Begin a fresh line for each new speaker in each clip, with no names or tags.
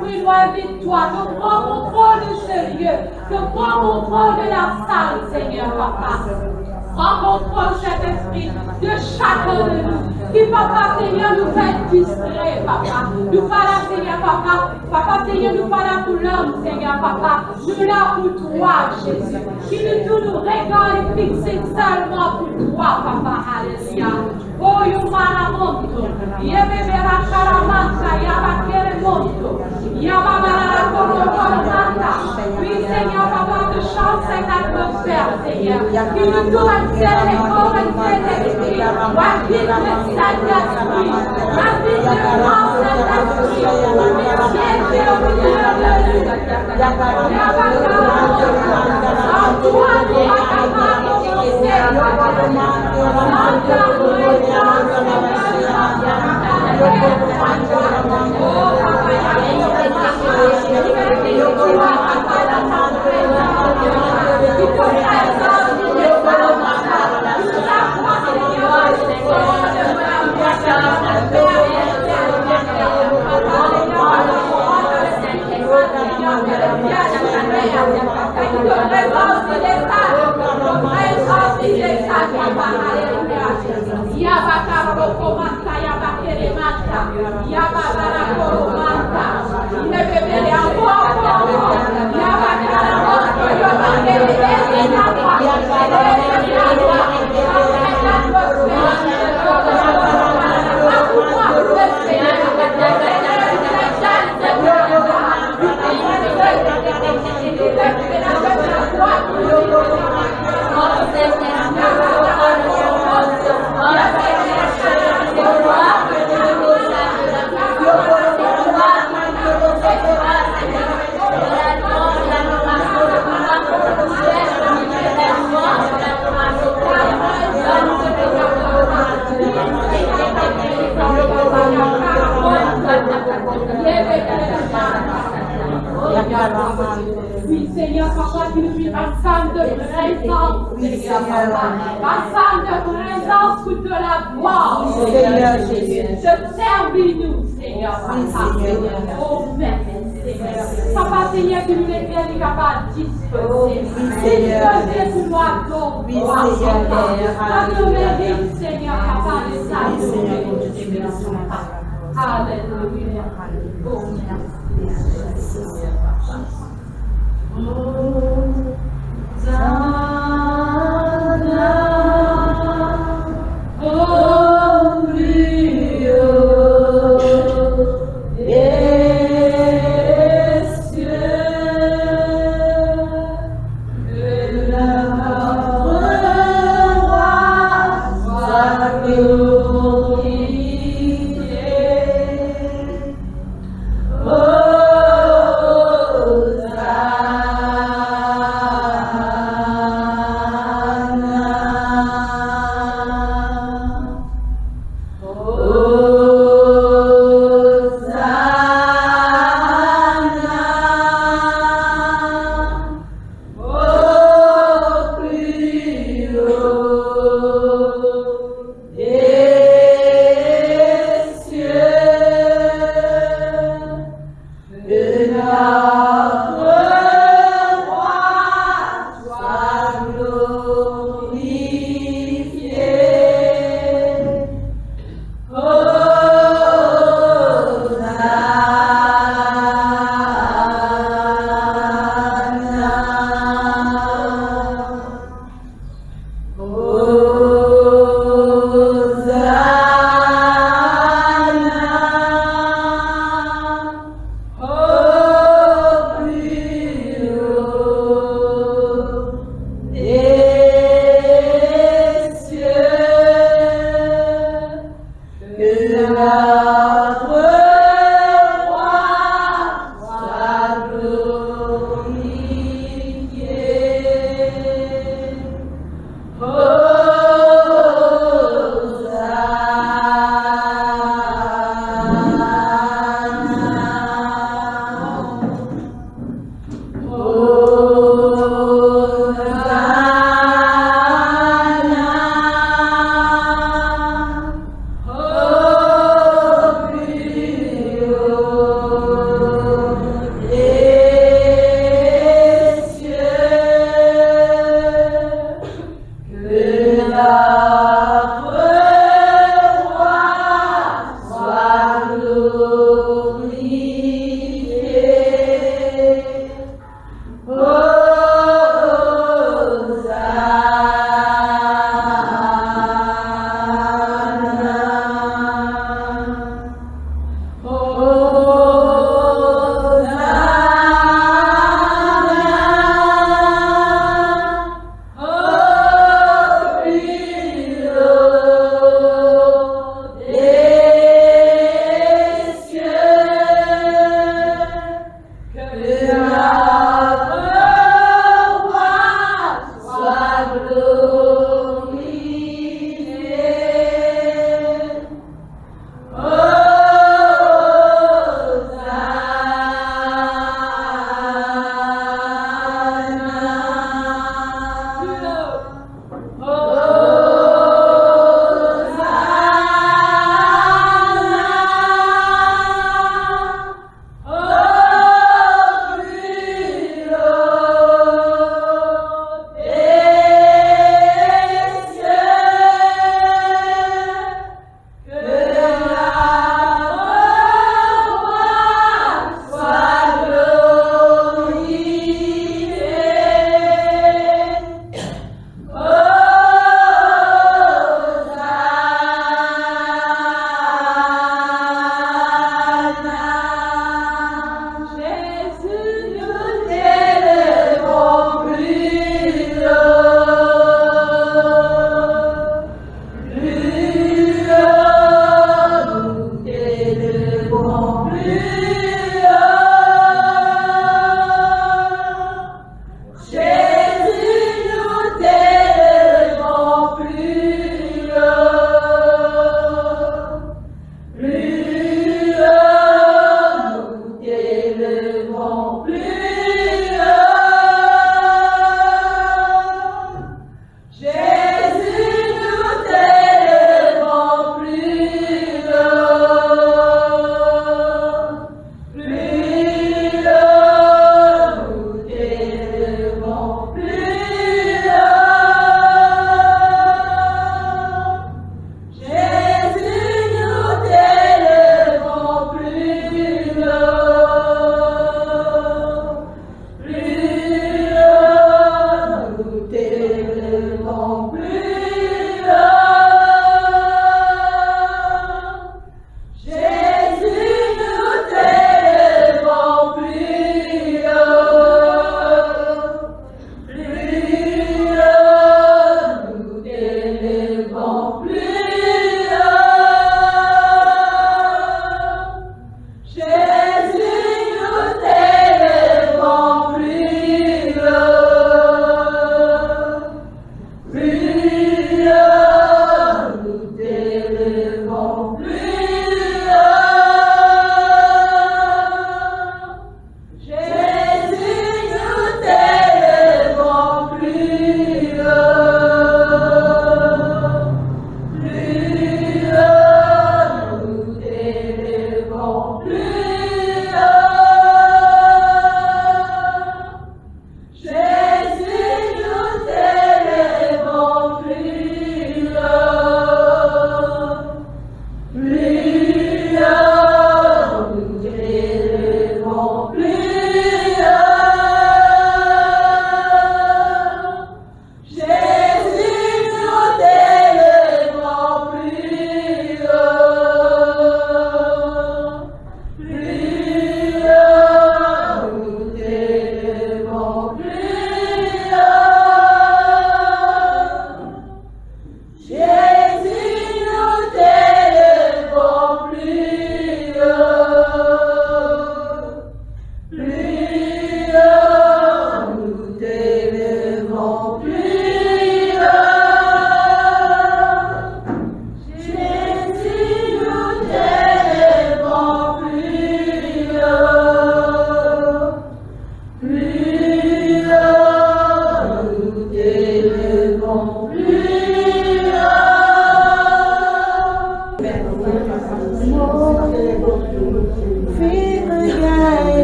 Saint-Esprit, nous invite-toi, que prends contrôle de ce lieu, que prends contrôle de la salle, Seigneur, papa. Prends contrôle, Saint-Esprit, de chacun de nous. Qui, papa, Seigneur, nous fait distrait, papa. Nous pas là, Seigneur, papa. Papa, Seigneur, nous pas là pour l'homme, Seigneur, papa. Nous là pour toi, Jésus. Qui nous regarde et fixe seulement pour toi, papa. Alléluia. Oh, Yumana Monto. Yebebera Caramanta, Yabakere Monto. Yababara Coromanta. Oui, Seigneur, papa, que chante cette atmosphère, Seigneur. Qui nous doit faire les corps et Saint-Esprit. Habite le Saint-Esprit. Habite le grand Saint-Esprit. Viens au milieu de nous. En toi, nous acclamons ton Seigneur. Oui, Seigneur, papa, tu nous fais un sang de présence, Seigneur, papa. Un sang de présence pour de la gloire, Seigneur Jésus. Servis-nous, Seigneur, papa. Oh, merci, Seigneur. Papa, Seigneur, que nous les sommes capables de disposer. Disposer pour moi, donc, dans nos mérites, Seigneur, papa, de ça, Alléluia. Oh, merci, Seigneur, papa.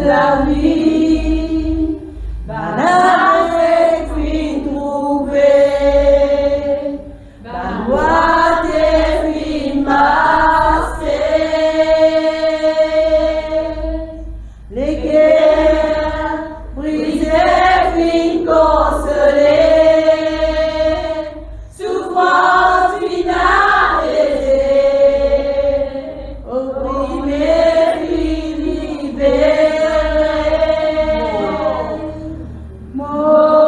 La vie, avec lui trouver, la loi des filles massées, les guerres brisées, filles consolées, souffrance finale, opprimées, filles libérées.
Mon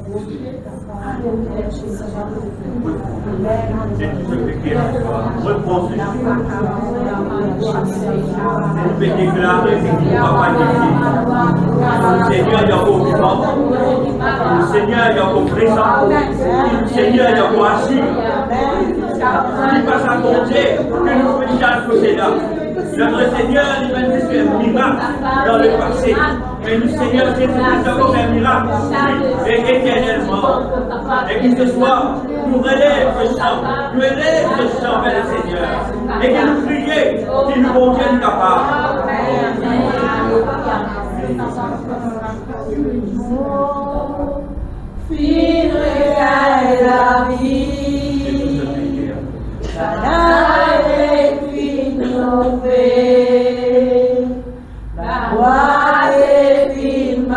C'est tout ce qui est en toi. Reprends ce jour. Nous pouvons déclarer que tu ne vas pas défier. Le Seigneur est encore vivant. Le Seigneur est encore présent. Le Seigneur est encore assis. Il va s'accorder que nous puissions côté là. Notre Seigneur nous a fait un miracle dans le passé. Mais le Seigneur Jésus-Christ a encore un miracle et éternellement. Et que ce soir, nous relève ce chant, nous élève ce chant vers le Seigneur. Et que nous prions qu'il nous contienne capable.
Fille de la vie, la vie nous fait, la voix est filmée,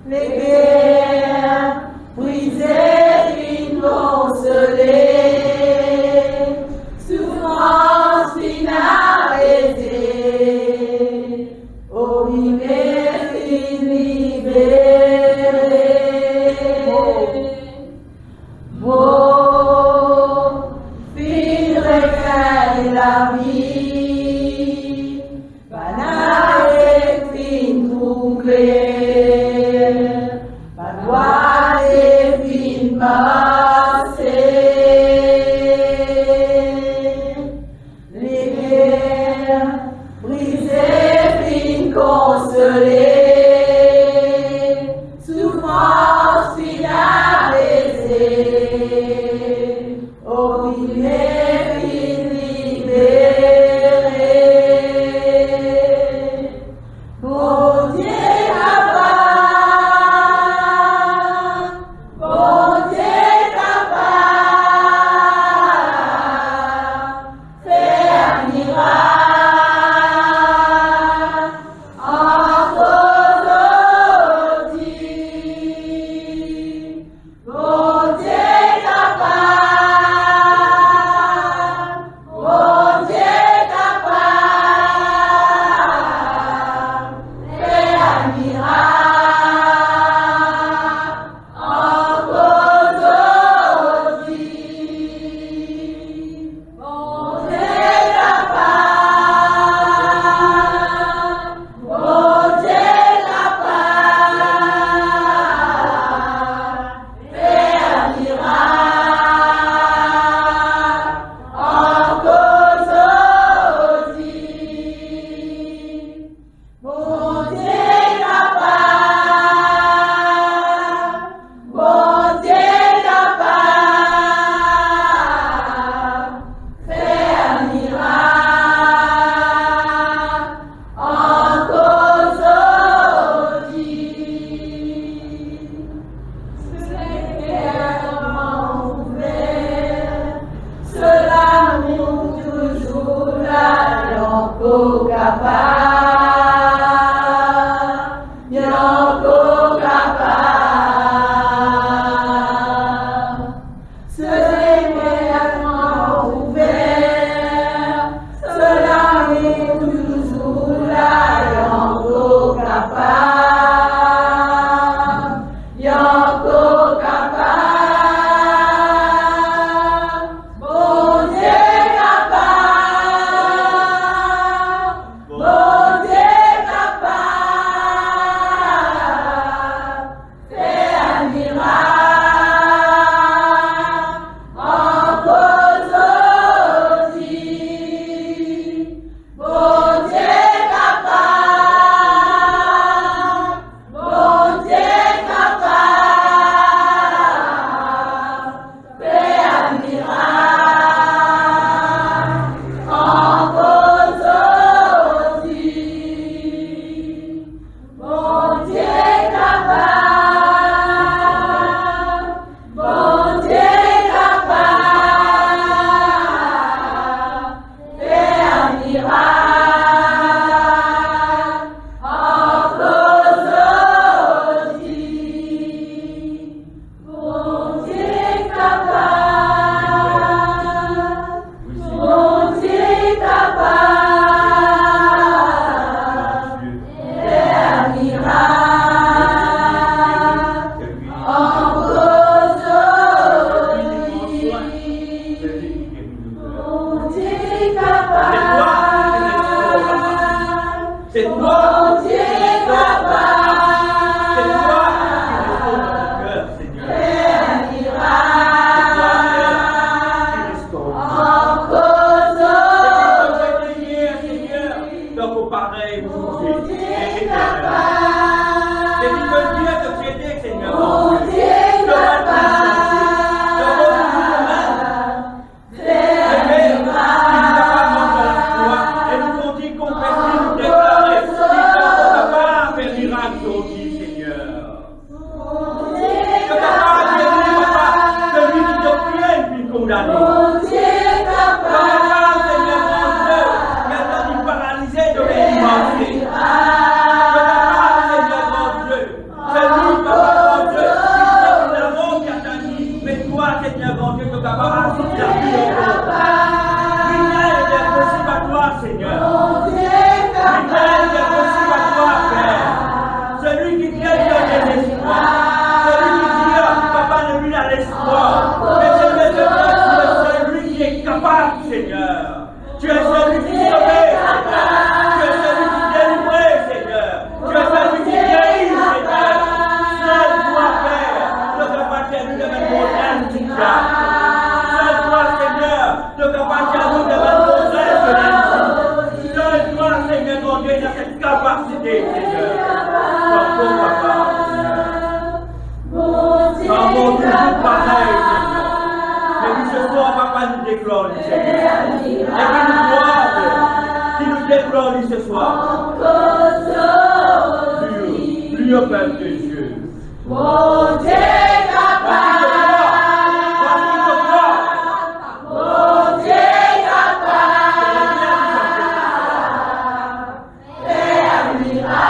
les guerres brisées, consolées, souffrance finalisée, obliviée. La vie, banale, fin troublée, banale, fin passée, les guerres brisées, fin consolées, souffrance finalisée, oubliée.
déclare lui, Seigneur. Et qui nous déclare lui ce soir. Plus au Père de Dieu.
Mon Dieu capable. Mon Dieu capable. Faire miracle.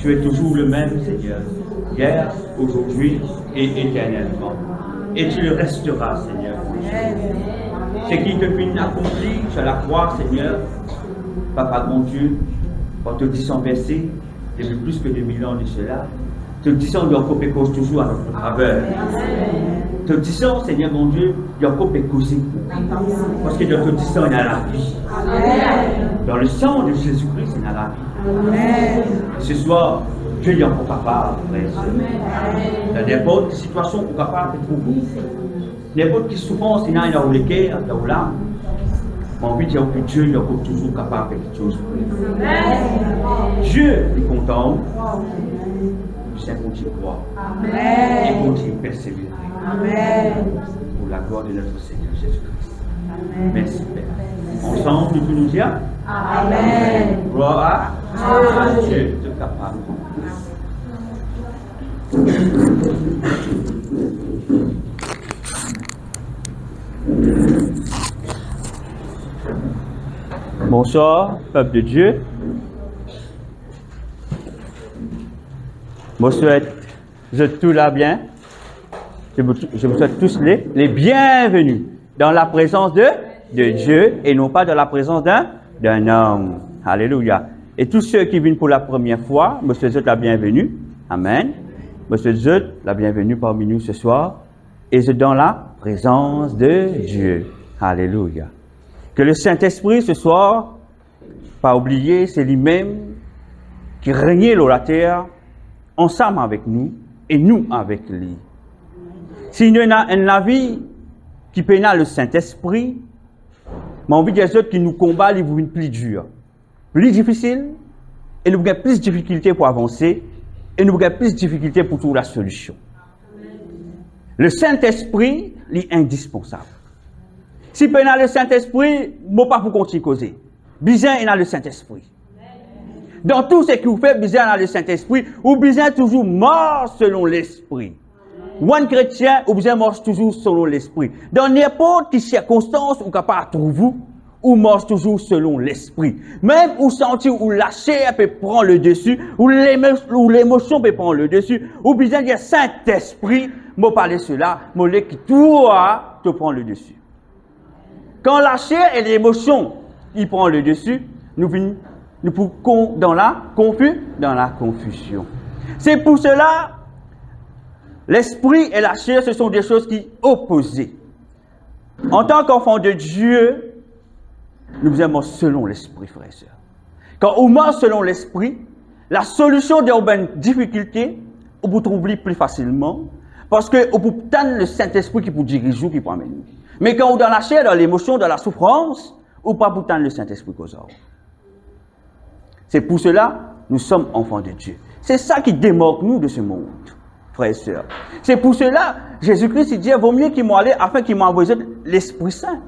Tu es toujours le même, Seigneur, hier, aujourd'hui et éternellement. Et tu le resteras, Seigneur. Ce qui te vient accompli sur la croix, Seigneur, Papa mon Dieu, en te disant verset, depuis plus que 2000 ans de cela, te disant Jacob est cause toujours à notre faveur. Te disant, Seigneur mon Dieu, Jacob est causé. Parce que dans te disant, il y a la vie. Dans le sang de Jésus-Christ, il y a la vie. Ce soir, Dieu est encore capable, frère et sœur. Dans n'importe quelle situation, il est capable de trouver. N'importe quelle souffrance, il y a dans le cœur, dans l'âme. Mais envie de dire que Dieu est encore toujours capable de faire quelque chose. Dieu est content. Nous allons continuer à croire. Et continuer à persévérer. Pour la gloire de notre Seigneur Jésus-Christ. Merci Père. Ensemble, nous pouvons nous dire Amen. Gloire à Dieu. Dieu capable. Bonsoir, peuple de Dieu. Je vous souhaite tout là bien. Je vous souhaite tous les bienvenus dans la présence de Dieu et non pas dans la présence d'un homme. Alléluia. Et tous ceux qui viennent pour la première fois, je vous souhaite la bienvenue. Amen. Je vous souhaite la bienvenue parmi nous ce soir et dans la présence de Dieu. Alléluia. Que le Saint-Esprit ce soir, pas oublier, c'est lui-même qui régnait sur la terre ensemble avec nous et nous avec lui. S'il y a un avis qui pénale le Saint-Esprit, mais envie des autres qui nous combattent, ils vous viennent plus dur, plus difficile, et nous avons plus de difficultés pour avancer, et nous avons plus de difficultés pour trouver la solution. Le Saint-Esprit est indispensable. Si pénale le Saint-Esprit, moi pas pour continuer à causer. Bizarre, il a le Saint-Esprit. Dans tout ce que vous faites, bizarre, il a le Saint-Esprit, ou bizarre toujours mort selon l'Esprit. Ou un chrétien, ou bien marche toujours selon l'esprit. Dans n'importe quelle circonstance, ou capable de trouver, ou marche toujours selon l'esprit. Même où sentir où la chair peut prendre le dessus, ou l'émotion peut prendre le dessus, ou bien il y a Saint-Esprit, moi parler cela, moi qui toi te prend le dessus. Quand la chair et l'émotion, ils prennent le dessus, nous pouvons dans la confusion. C'est pour cela. L'esprit et la chair, ce sont des choses qui opposées. En tant qu'enfant de Dieu, nous aimons selon l'esprit, frères et sœurs. Quand on marche selon l'esprit, la solution de une difficulté, on peut trouver plus facilement, parce qu'on peut tendre le Saint-Esprit qui peut diriger, qui peut amener. Mais quand on est dans la chair, dans l'émotion, dans la souffrance, on ne peut pas tendre le Saint-Esprit qu'aux autres. C'est pour cela que nous sommes enfants de Dieu. C'est ça qui démarque nous de ce monde. Frères et sœurs. C'est pour cela, Jésus-Christ dit, vaut mieux qu'il m'en allait afin qu'il m'envoie l'Esprit Saint.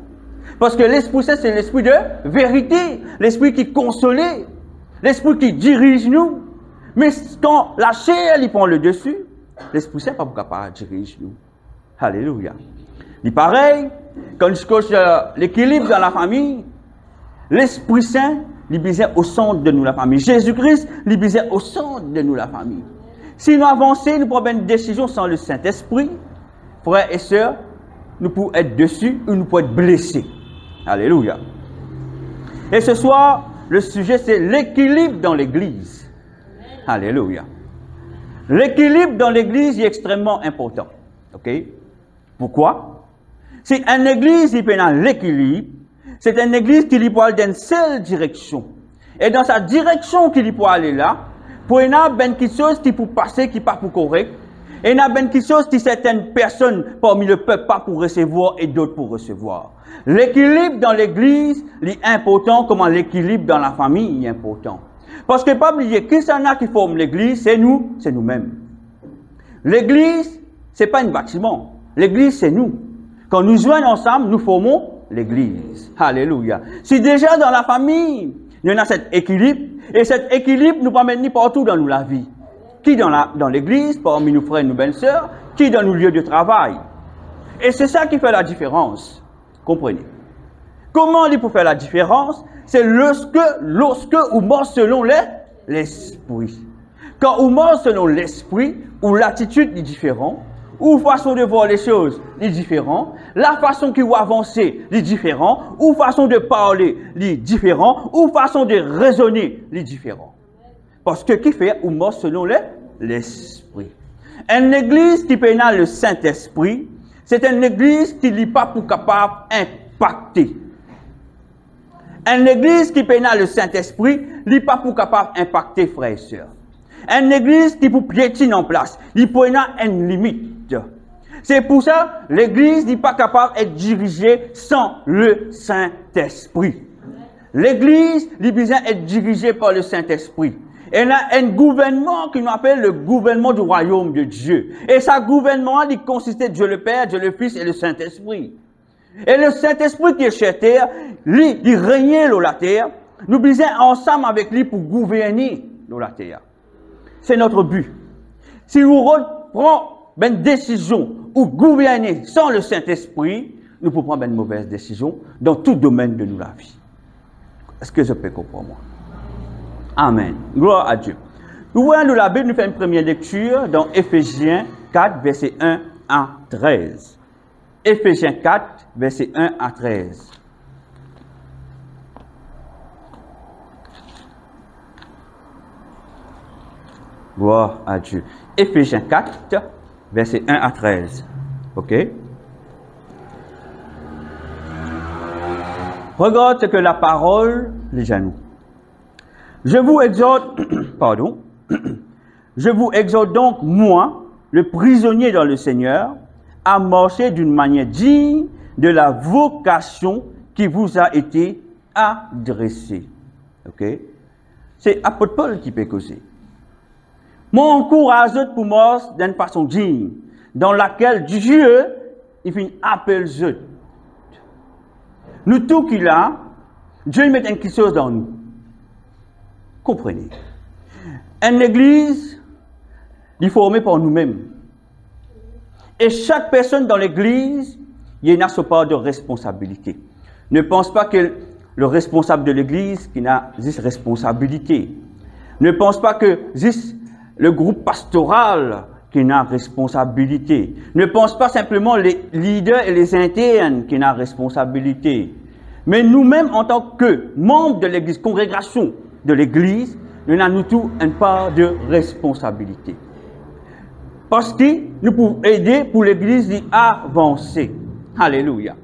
Parce que l'Esprit Saint, c'est l'Esprit de vérité, l'Esprit qui console, l'Esprit qui dirige nous. Mais quand la chair, il prend le dessus, l'Esprit Saint n'est pas capable de diriger nous. Alléluia. Il pareil, quand je coche l'équilibre dans la famille, l'Esprit Saint, il besoin au centre de nous la famille. Jésus-Christ, il besoin au centre de nous la famille. Si nous avançons, nous prenons une décision sans le Saint-Esprit, frères et sœurs, nous pouvons être dessus ou nous pouvons être blessés. Alléluia. Et ce soir, le sujet c'est l'équilibre dans l'Église. Alléluia. L'équilibre dans l'Église est extrêmement important. Ok? Pourquoi? Si une Église qui peut l'équilibre, c'est une Église qui peut aller dans une seule direction. Et dans sa direction qui peut aller là, pour il y a quelque chose qui peut passer, qui n'est pas pour correct. Et il y a quelque chose qui certaines personnes parmi le peuple pas pour recevoir et d'autres pour recevoir. L'équilibre dans l'église est important, comme l'équilibre dans la famille est important. Parce que pas oublier, qui s'en a qui forme l'église, c'est nous-mêmes. L'église, c'est pas un bâtiment. L'église, c'est nous. Quand nous joignons ensemble, nous formons l'église. Alléluia. Si déjà dans la famille, il y en a cet équilibre, et cet équilibre nous promène partout dans la vie. Qui dans l'église, parmi nos frères et nos belles-sœurs, qui dans nos lieux de travail. Et c'est ça qui fait la différence. Comprenez? Comment il peut faire la différence? C'est lorsque on marche selon l'esprit. Quand on marche selon l'esprit, ou l'attitude est différente, ou façon de voir les choses est différente, la façon qu'il va avancer est différente, ou façon de parler est différente, ou façon de raisonner est différente. Parce que qui fait on marche selon l'esprit. Une église qui peut avoir le Saint-Esprit, c'est une église qui n'est pas pour capable d'impacter. Une église qui peut avoir le Saint-Esprit, n'est pas pour capable d'impacter frères et sœurs. Une église qui peut piétiner en place, il peut avoir une limite. C'est pour ça que l'église n'est pas capable d'être dirigée sans le Saint-Esprit. L'église est besoin d'être dirigée par le Saint-Esprit. Il y a un gouvernement qui nous appelle le gouvernement du royaume de Dieu. Et ce gouvernement, il consiste de Dieu le Père, Dieu le Fils et le Saint-Esprit. Et le Saint-Esprit qui est sur terre, lui, il règne sur la terre. Nous besoin ensemble avec lui pour gouverner sur la terre. C'est notre but. Si vous prenons une décision ou gouverner sans le Saint-Esprit, nous pouvons prendre une mauvaise décision dans tout domaine de nous la vie. Est-ce que je peux comprendre moi? Amen. Gloire à Dieu. Nous voyons dans la Bible, nous faisons une première lecture dans Éphésiens 4, verset 1 à 13. Éphésiens 4, verset 1 à 13. Gloire à Dieu. Éphésiens 4, verset 1 à 13. OK? Regarde ce que la parole dit à nous. Je vous exhorte, pardon, je vous exhorte donc, moi, le prisonnier dans le Seigneur, à marcher d'une manière digne de la vocation qui vous a été adressée. OK? C'est l'apôtre Paul qui peut causer. Moi, encourage pour marcher d'une façon digne, dans laquelle Dieu, il fait appel eux. Nous, tout qu'il a, Dieu met quelque chose dans nous. Comprenez. Une église est formée par nous-mêmes. Et chaque personne dans l'église, il y a sa part de responsabilité. Ne pense pas que le responsable de l'église qui a cette responsabilité. Ne pense pas que c'est le groupe pastoral qui a responsabilité. Ne pense pas simplement les leaders et les internes qui ont responsabilité. Mais nous-mêmes, en tant que membres de l'église, congrégation de l'église, nous avons tous une part de responsabilité. Parce que nous pouvons aider pour l'église à avancer. Alléluia.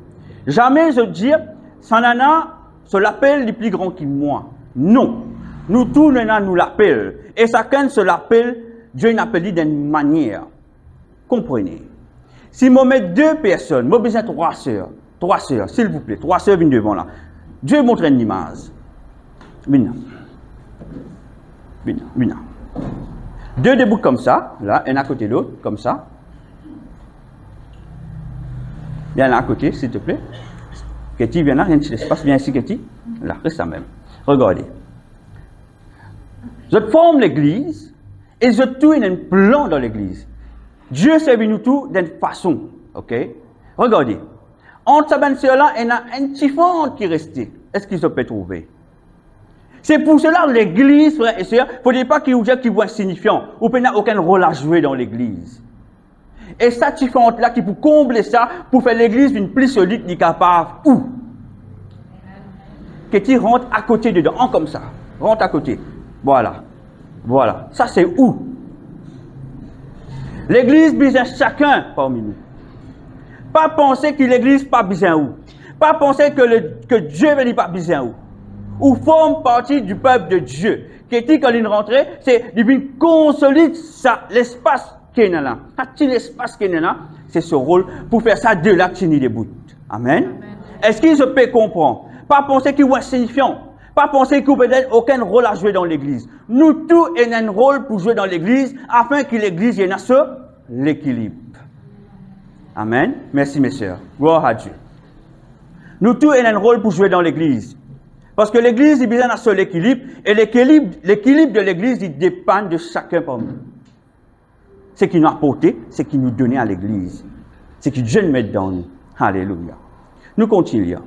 Jamais je dis, Sanana, se l'appelle le plus grand que moi. Non. Nous tous, nous l'appelle. Et chacun se l'appelle, Dieu l'appelle d'une manière. Comprenez. Si je mets deux personnes, je besoin de trois sœurs, s'il vous plaît. Trois sœurs viennent devant là. Dieu montre une image. Bina. Deux debout comme ça, là, un à côté de l'autre, comme ça. Viens là à côté, s'il te plaît. Ketty, viens là, il y a un petit espace, viens ici, Ketty. Là, reste ça même. Regardez. Je forme l'église et je tourne un plan dans l'église. Dieu servi nous tous d'une façon. OK? Regardez. Entre ces deux sœurs-là, il y a un petit fond qui est resté. Est-ce qu'il se peut trouver? C'est pour cela que l'église, frères et sœurs, il ne faut pas qu'il y ait qui voit insignifiant. Ou qu'il n'y a aucun rôle à jouer dans l'église. Et ça, petit fond-là, qui pour combler ça, pour faire l'église une plus solide, ni capable. Où? Que tu rentres à côté dedans, comme ça. Rentre à côté. Voilà. Voilà. Ça, c'est où? L'église besoin chacun parmi nous. Pas penser que l'église pas besoin où. Pas penser que Dieu veut pas besoin où. Ou forme partie du peuple de Dieu. Qui dit quand il rentre, c'est de consolider l'espace qui est là. Tout l'espace qui est là, c'est ce rôle pour faire ça de là qui des bouts. Amen. Est-ce qu'il se peut comprendre? Pas penser qu'il est insignifiant. Pas penser qu'il n'y a peut-être aucun rôle à jouer dans l'église. Nous tous avons un rôle pour jouer dans l'église afin que l'église ait l'équilibre. Amen. Merci mes sœurs. Gloire à Dieu. Nous tous avons un rôle pour jouer dans l'église. Parce que l'église est besoin de l'équilibre. Et l'équilibre de l'église, il dépend de chacun parmi nous. Ce qu'il nous a apporté, ce qu'il nous donnait à l'église. Ce que Dieu nous met dans nous. Alléluia. Nous continuons.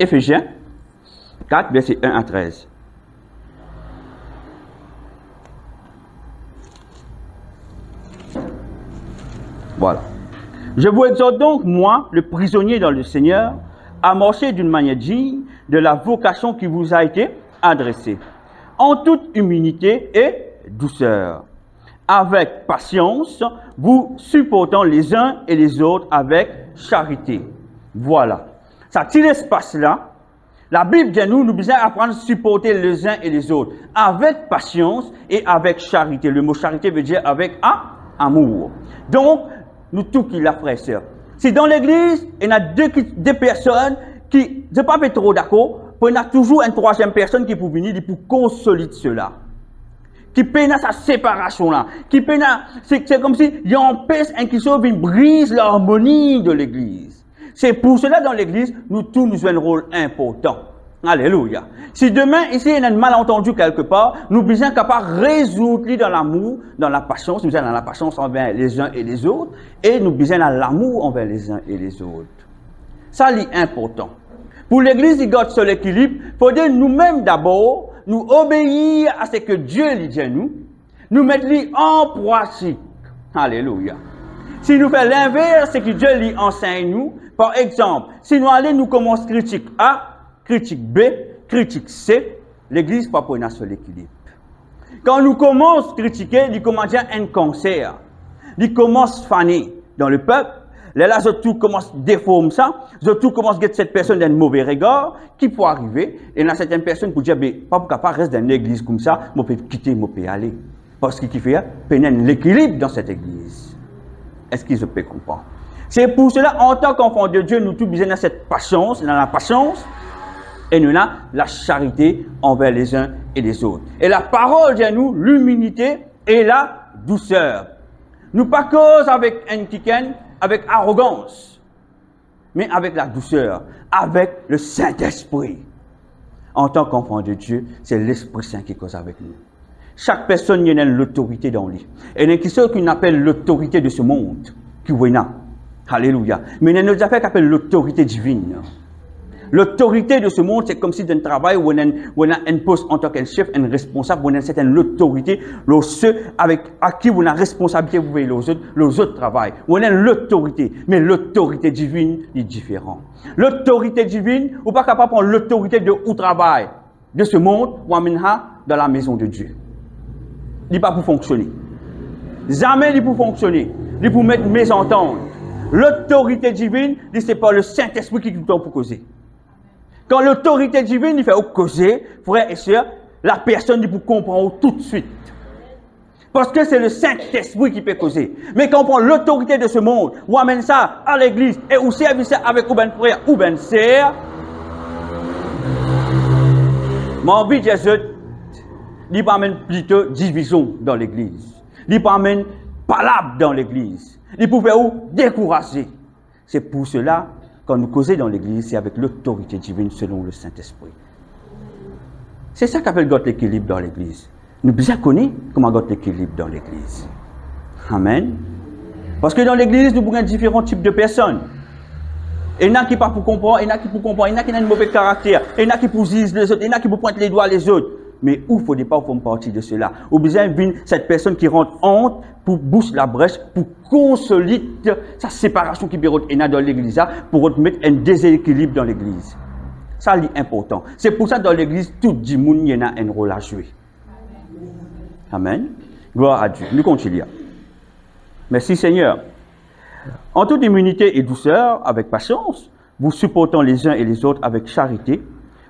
Éphésiens 4, verset 1 à 13. Voilà. Je vous exhorte donc, moi, le prisonnier dans le Seigneur, à marcher d'une manière digne de la vocation qui vous a été adressée, en toute humilité et douceur, avec patience, vous supportant les uns et les autres avec charité. Voilà. Ça, petit espace-là, la Bible dit nous devons apprendre à supporter les uns et les autres, avec patience et avec charité. Le mot charité veut dire avec amour. Donc, nous tous qui la frères et sœurs. Si dans l'église, il y a deux personnes qui, je ne suis pas trop d'accord, il y a toujours une troisième personne qui peut venir pour consolider cela. Qui peine à sa séparation là. Qui peine à, c'est comme si il empêche un qui sauve, il brise l'harmonie de l'église. C'est pour cela dans l'église, nous tous nous jouons un rôle important. Alléluia. Si demain, ici, il y a un malentendu quelque part, nous sommes capables de résoudre dans l'amour, dans la patience, nous sommes dans la patience envers les uns et les autres, et nous sommes dans l'amour envers les uns et les autres. Ça, c'est important. Pour l'église, il garde sur l'équilibre, il faut dire nous-mêmes d'abord, nous obéir à ce que Dieu dit à nous, nous mettre en pratique. Alléluia. Si nous faisons l'inverse, ce que Dieu lui enseigne nous, par exemple, si nous allons nous commencer critique A, critique B, critique C, l'église pas pour sur l'équilibre. Quand nous commençons à critiquer, il commence à un cancer. Il commence à faner dans le peuple. Là, tout commence à déformer ça. Tout commence à get cette personne d'un mauvais regard qui peut arriver. Et il y a certaines personnes qui disent, pas pour capable rester dans l'église comme ça, je peux quitter, je peux aller. Parce qu'il fait l'équilibre dans cette église. Est-ce qu'ils peuvent comprendre? C'est pour cela, en tant qu'enfant de Dieu, nous tous besoin de cette patience, dans la patience, et nous avons la charité envers les uns et les autres. Et la parole dit à nous l'humilité et la douceur. Nous pas cause avec un tiken, avec arrogance, mais avec la douceur, avec le Saint-Esprit. En tant qu'enfant de Dieu, c'est l'Esprit Saint qui cause avec nous. Chaque personne y a l'autorité dans lui. Et il y a ce qu'on appelle l'autorité de ce monde, qui est là. Alléluia. Mais il y a une affaire qui appelle l'autorité divine. L'autorité de ce monde, c'est comme si d'un travail où on a un poste en tant qu'un chef, un responsable, on a une certaine autorité, ceux à qui on a responsabilité, vous voyez, les autres travaillent. On a l'autorité, mais l'autorité divine est différente. L'autorité divine, on n'est pas capable de prendre l'autorité de où travail de ce monde, ou amener dans la maison de Dieu. Il n'est pas pour fonctionner. Jamais il pour fonctionner. Il pour mettre mésentendre. L'autorité divine, c'est pas le Saint-Esprit qui nous donne pour causer. Quand l'autorité divine, il fait causer, frères et sœurs, la personne dit pour comprendre tout de suite. Parce que c'est le Saint-Esprit qui peut causer. Mais quand on prend l'autorité de ce monde, on amène ça à l'église et on service ça avec ou ben frère ou ben sœur, mon envie de Jésus, il amène plutôt division dans l'église. Il amène palabre dans l'église. Il pouvait où décourager. C'est pour cela, quand nous causons dans l'église, c'est avec l'autorité divine selon le Saint-Esprit. C'est ça qu'appelle God l'équilibre dans l'église. Nous bien connaissons comment God l'équilibre dans l'église. Amen. Parce que dans l'église, nous avons différents types de personnes. Il y en a qui ne peuvent pas comprendre, il y en a qui peuvent comprendre, il y en a qui ont un mauvais caractère, il y en a qui peuvent dire les autres, il y en a qui peuvent pointer les doigts les autres. Mais où il ne faut pas faire partie de cela. Ou bien cette personne qui rentre honte pour boucher la brèche, pour consolider sa séparation qui peut être dans l'église, pour mettre un déséquilibre dans l'église. Ça, c'est important. C'est pour ça que dans l'église, tout le monde y a un rôle à jouer. Amen. Gloire à Dieu. Nous continuons. Merci Seigneur. En toute immunité et douceur, avec patience, vous supportant les uns et les autres avec charité,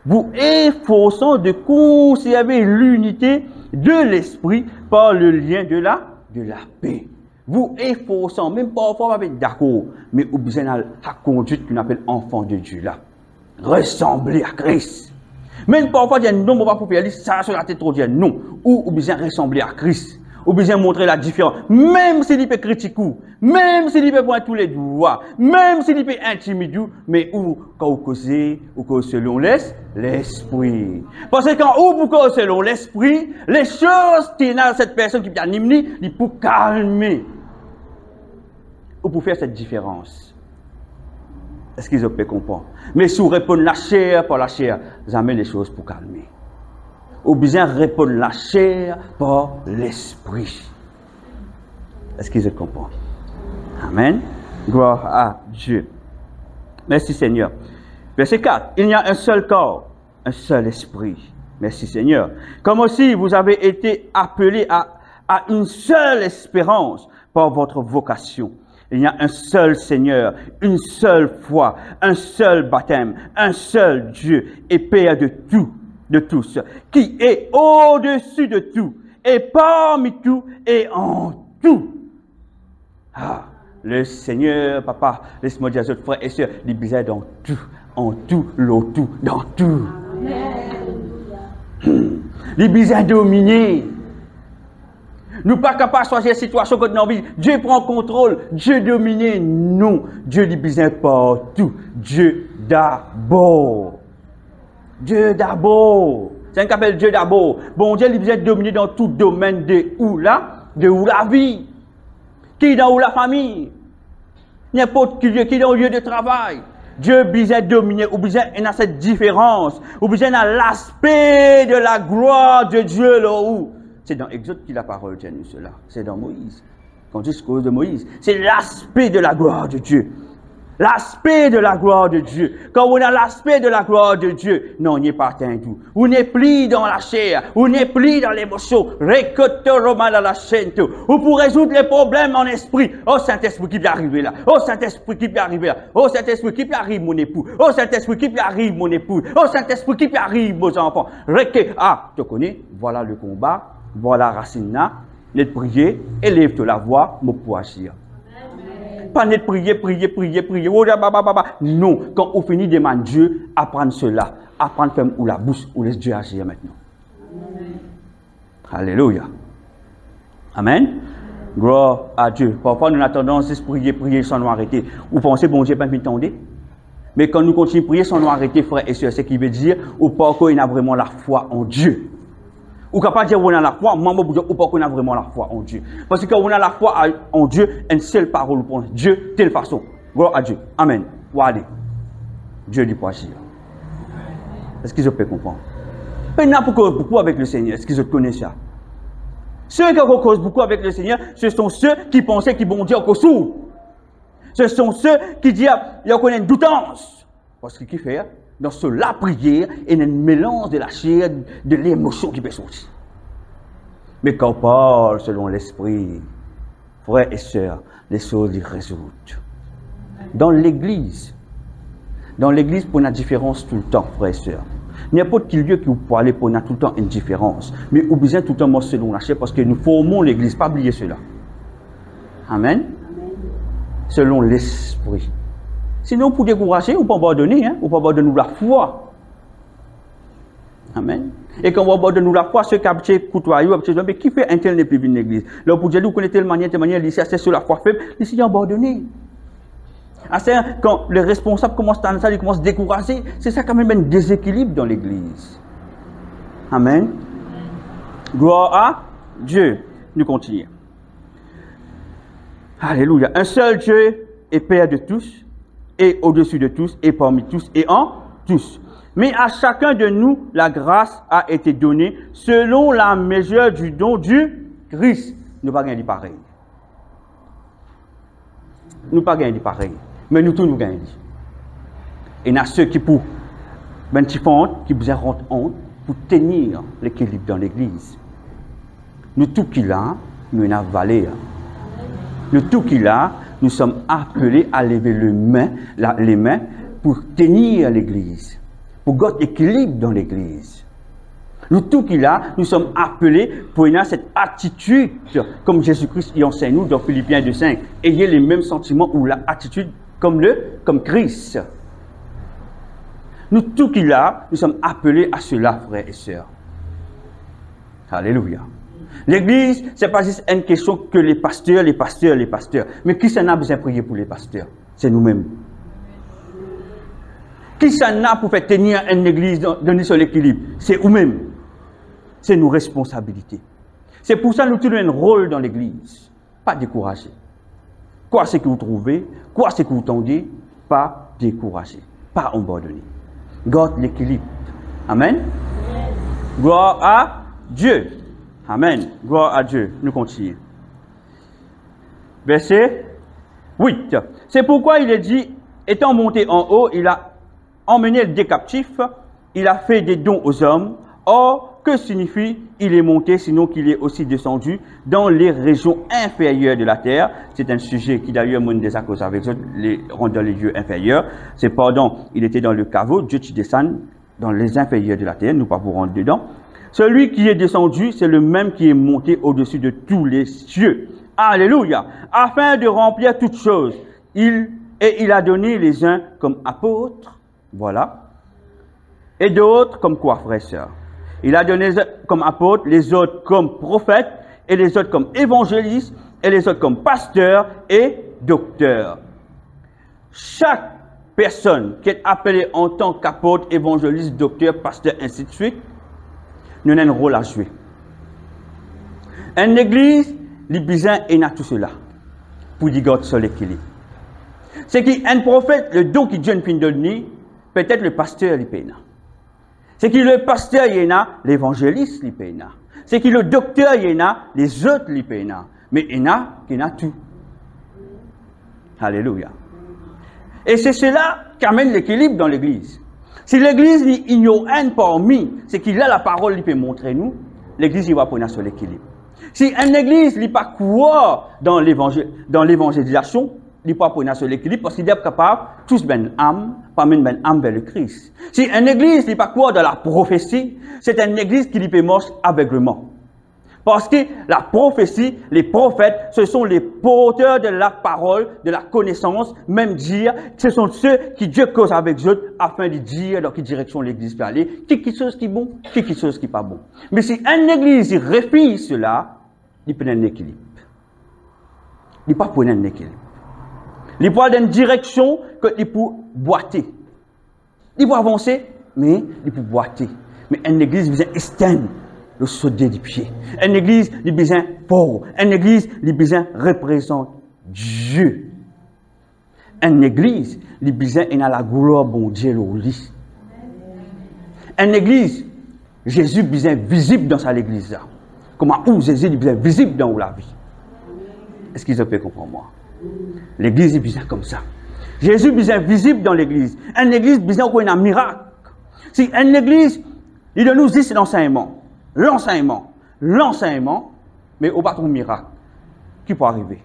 vous efforçant de conserver l'unité de l'esprit par le lien de la paix. Vous efforçant, même parfois avec d'accord, mais vous besoin de la conduite qu'on appelle enfant de Dieu là. Ressembler à Christ. Même parfois, il y a un nom, on va pouvoir dire ça sur la tête trop dire non. Ou besoin ressembler à Christ. Ou besoin montrer la différence. Même s'il peut critiquer, même s'il peut pointer tous les doigts, même s'il peut intimider, mais où, quand vous causez, ou que selon l'esprit. Parce que quand vous causez selon l'esprit, les choses qui sont dans cette personne qui vient animer, il peut calmer. Ou pour faire cette différence. Est-ce qu'ils peuvent comprendre? Mais si vous répondez la chair par la chair, vous amenez les choses pour calmer. Ou bien répondre la chair par l'esprit. Est-ce qu'ils comprennent? Amen. Gloire à Dieu. Merci Seigneur. Verset 4. Il y a un seul corps, un seul esprit. Merci Seigneur. Comme aussi vous avez été appelés à une seule espérance par votre vocation. Il y a un seul Seigneur, une seule foi, un seul baptême, un seul Dieu et Père de tout, de tous, qui est au-dessus de tout, et parmi tout, et en tout. Ah, le Seigneur, papa, laisse-moi dire à autres frères et sœurs, les bizarres dans tout, en tout, l'eau tout, dans tout. Les bizarres dominés. Nous ne sommes pas capables de changer la situation que nous avons. Dieu prend contrôle, Dieu domine. Non, Dieu dit besoin partout. Dieu d'abord. Dieu d'abord. C'est un qu'appelle Dieu d'abord. Bon, Dieu, il besoin de dominer dans tout domaine de où là, de où la vie. Qui dans où la famille. N'importe qui lieu, qui dans le lieu de travail. Dieu besoin de dominer, ou besoin dans cette différence, ou besoin dans l'aspect de la gloire de Dieu là où. C'est dans Exode que la parole tient nous cela. C'est dans Moïse. Quand Dieu se cause de Moïse, c'est l'aspect de la gloire de Dieu. L'aspect de la gloire de Dieu. Quand on a l'aspect de la gloire de Dieu, non, on n'est pas atteint tout. On n'est plus dans la chair, on n'est plus dans l'émotion. Récote-roman à la chaîne tout. Ou pour résoudre les problèmes en esprit. Oh Saint-Esprit qui peut arriver là. Oh Saint-Esprit qui peut arriver là. Oh Saint-Esprit qui peut arriver mon époux. Oh Saint-Esprit qui peut arriver mon épouse. Oh Saint-Esprit qui peut arriver vos enfants. Tu connais, voilà le combat. Voilà Racine, net prier, élève-toi la voix, mon pour agir. Pas net prier. Oh, non, quand on finit de demander Dieu, apprendre cela, apprendre à faire ou la bouche, ou laisse Dieu agir maintenant. Alléluia. Amen. Gloire à Dieu. Parfois, nous avons tendance à prier sans nous arrêter. Vous pensez, bon Dieu, pas m'entendre? Mais quand nous continuons à prier sans nous arrêter, frères et sœurs, c'est ce qui veut dire, ou pas qu'on a vraiment la foi en Dieu. Ou capable de dire qu'on a la foi, moi, ou pas qu'on a vraiment la foi en Dieu. Parce que quand on a la foi en Dieu, une seule parole pour Dieu, telle façon. Gloire à Dieu. Amen. Ou allez. Dieu dit pour agir. Est-ce qu'ils peuvent comprendre? Mais il n'y a pas beaucoup avec le Seigneur. Est-ce qu'ils connaissent ça? Ceux qui causent beaucoup avec le Seigneur, ce sont ceux qui pensaient qu'ils vont dire qu'au sourd. Ce sont ceux qui disent qu'ils connaissent une doutance. Parce qu'il fait dans cela prière et un mélange de la chair, de l'émotion qui peut sortir. Mais quand on parle selon l'esprit, frères et sœurs, les choses y résultent. Dans l'église, pour une différence tout le temps, frères et sœurs. N'importe quel lieu qui vous peut aller pour tout le temps une différence. Mais vous besoin tout le temps selon la chair parce que nous formons l'église. Pas oublier cela. Amen. Selon l'esprit. Sinon, pour décourager, ou pas abandonner, ou pas abandonner la foi. Amen. Et quand on abandonne la foi, ceux qui habitent côtoyer, mais qui fait un tel n'est plus une église? Là, pour dire, vous connaissez telle manière, c'est sur la foi faible, ici, abandonné. Quand les responsables commencent à ça, ils commencent à décourager, c'est ça quand même un déséquilibre dans l'église. Amen. Gloire à Dieu. Nous continuons. Alléluia. Un seul Dieu est Père de tous, et au-dessus de tous, et parmi tous, et en tous. Mais à chacun de nous, la grâce a été donnée selon la mesure du don du Christ. Nous ne pas gagner pareil. Nous ne pas gagner pareil. Mais nous tous nous gagnons. Et il y a ceux qui pour ben qui font honte, qui besoin rendre honte pour tenir l'équilibre dans l'église. Nous tous qui là, nous avons valeur. Nous tous qui là, nous sommes appelés à lever les mains pour tenir l'église, pour garder l'équilibre dans l'église. Nous tous qui là, nous sommes appelés pour avoir cette attitude, comme Jésus-Christ y enseigne nous dans Philippiens 2:5. Ayez les mêmes sentiments ou l'attitude comme Christ. Nous tous qui là, nous sommes appelés à cela, frères et sœurs. Alléluia. L'église, ce n'est pas juste une question que les pasteurs. Mais qui s'en a besoin de prier pour les pasteurs? C'est nous-mêmes. Qui s'en a pour faire tenir une église, donner son équilibre? C'est nous-mêmes. C'est nos responsabilités. C'est pour ça que nous tenons un rôle dans l'église. Pas décourager. Quoi c'est que vous trouvez? Quoi c'est que vous tendez? Pas décourager. Pas abandonner. Garde l'équilibre. Amen. Gloire à Dieu. Amen. Gloire à Dieu. Nous continuons. Verset
8. C'est pourquoi il est dit, étant monté en haut, il a emmené des captifs, il a fait des dons aux hommes. Or, que signifie il est monté, sinon qu'il est aussi descendu dans les régions inférieures de la terre? C'est un sujet qui d'ailleurs mène des causes avec eux, les rend dans les lieux inférieurs. C'est pendant, il était dans le caveau, Dieu qui descend dans les inférieurs de la terre, nous pas pour rentrer dedans. Celui qui est descendu, c'est le même qui est monté au-dessus de tous les cieux. Alléluia! Afin de remplir toutes choses, il a donné les uns comme apôtres, voilà, et d'autres comme quoi, frères et sœurs? Il a donné comme apôtres, les autres comme prophètes, et les autres comme évangélistes, et les autres comme pasteurs et docteurs. Chaque personne qui est appelée en tant qu'apôtre, évangéliste, docteur, pasteur, ainsi de suite, nous avons un rôle à jouer. Une église, les besoins et tout cela, pour dire garder sur l'équilibre. C'est qu'un prophète, le don qui Dieu nous donne, peut-être le pasteur, il paye. C'est que le pasteur, il y en a, l'évangéliste, il paye. C'est que le docteur, il y en a, les autres, il paye. Mais il y en a qui ont tout. Alléluia. Et c'est cela qui amène l'équilibre dans l'église. Si l'église ignore un parmi, c'est qu'il a la parole, il peut montrer nous, l'église, il va prendre sur l'équilibre. Si une église n'est pas croire dans l'évangélisation, il ne peut pas prendre sur l'équilibre parce qu'il est capable, tous ben âme, pas même ben âme vers le Christ. Si une église n'est pas croire dans la prophétie, c'est une église qui peut marcher aveuglement. Parce que la prophétie, les prophètes, ce sont les porteurs de la parole, de la connaissance, même dire, ce sont ceux qui Dieu cause avec eux afin de dire dans quelle direction l'église peut aller, qui chose qui est bon, qui chose qui n'est pas bon. Mais si une église refuse cela, il peut un équilibre. Il ne peut pas prendre un équilibre. Il peut avoir une direction qu'il peut boiter. Il peut avancer, mais il peut boiter. Mais une église besoin externe le sauter du pied. Une église, il besoin fort. Une église, il besoin représente Dieu. Une église, il besoin a la gloire bon Dieu au lit. Une église, Jésus besoin visible dans sa église là. Comment où Jésus il besoin visible dans la vie. Est-ce qu'ils peuvent comprendre moi? L'église est besoin comme ça. Jésus besoin visible dans l'église. Une église besoin qu'on ait un miracle. Si une église, il nous dit c'est l'enseignement, mais au pas de miracle qui peut arriver.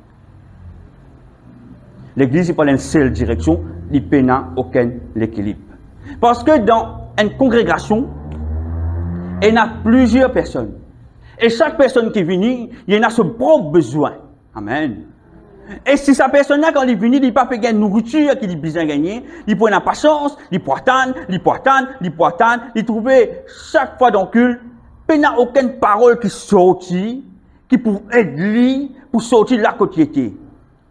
L'église n'est pas dans une seule direction, il n'y a aucun équilibre. Parce que dans une congrégation, il y a plusieurs personnes. Et chaque personne qui vient, il y a son propre besoin. Amen. Et si sa personne-là, quand il vient, il n'a pas gagner nourriture qu'il a besoin de gagner, il prend la patience, il peut attendre, il trouve chaque fois dans le culte, il n'y a aucune parole qui sortit, qui peut aider pour sortir de la quotidien.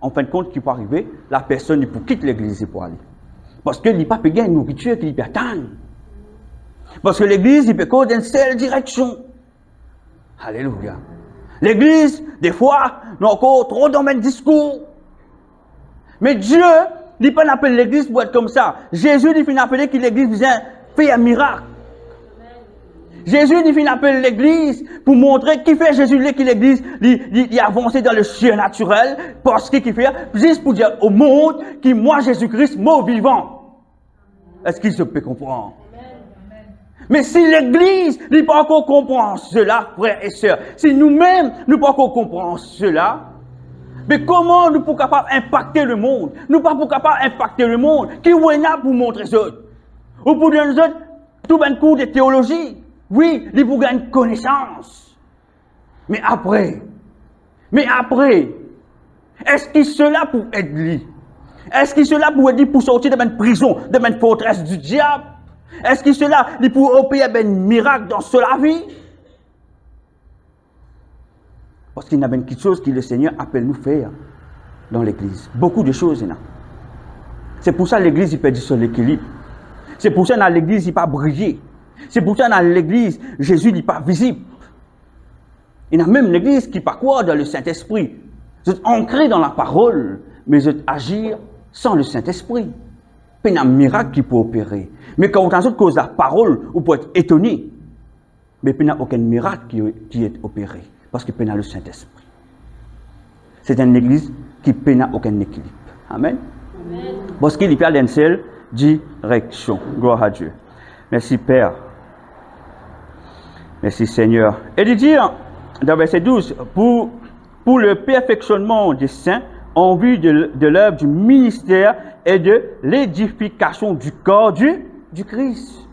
En fin de compte, qui peut arriver, la personne peut quitter l'église pour aller. Parce qu'il n'a pas gagner nourriture qu'il peut attendre. Parce que l'église, il peut aller dans une seule direction. Alléluia. L'église, des fois, nous encore trop dans le discours. Mais Dieu, il n'a pas appelé l'église pour être comme ça. Jésus, il a appelé que l'église vient faire un miracle. Jésus, il a appelé l'église pour montrer qui fait Jésus, que l'église, il a avancé dans le surnaturel, parce qu'il fait, juste pour dire au monde que moi, Jésus-Christ, mort vivant. Est-ce qu'il se peut comprendre? Mais si l'église n'est pas encore comprendre cela, frères et sœurs, si nous-mêmes nous pas encore comprendre cela, mais comment nous pouvons capables impacter le monde? Nous pas capables impacter le monde. Qui est là pour montrer ça? Ou pour dire nous autres, tout un cours de théologie. Oui, il faut gagner connaissance. Mais après, est-ce qu'il cela pour aider? Est-ce qu'il cela pour aider pour sortir de une prison, de une forteresse du diable? Est-ce que cela, il peut opérer un miracle dans cela vie? Parce qu'il y a quelque chose que le Seigneur appelle nous faire dans l'église. Beaucoup de choses, il y a. C'est pour ça que l'église, il peut dire sur l'équilibre. C'est pour ça que dans l'église, il n'est pas brillé. C'est pour ça que dans l'église, Jésus n'est pas visible. Il y a même l'église qui pas quoi dans le Saint-Esprit. Vous êtes ancrés dans la parole, mais vous êtes agir sans le Saint-Esprit. Il y a un miracle qui peut opérer. Mais quand on entend cause de la parole, on peut être étonné. Mais il n'y a aucun miracle qui est opéré. Parce qu'il n'y a le Saint-Esprit. C'est une église qui n'a aucun équilibre. Amen. Parce qu'il y a une seule direction. Gloire à Dieu. Merci Père. Merci Seigneur. Et de dire, dans verset 12, pour le perfectionnement des saints, en vue de l'œuvre du ministère et de l'édification du corps du Christ.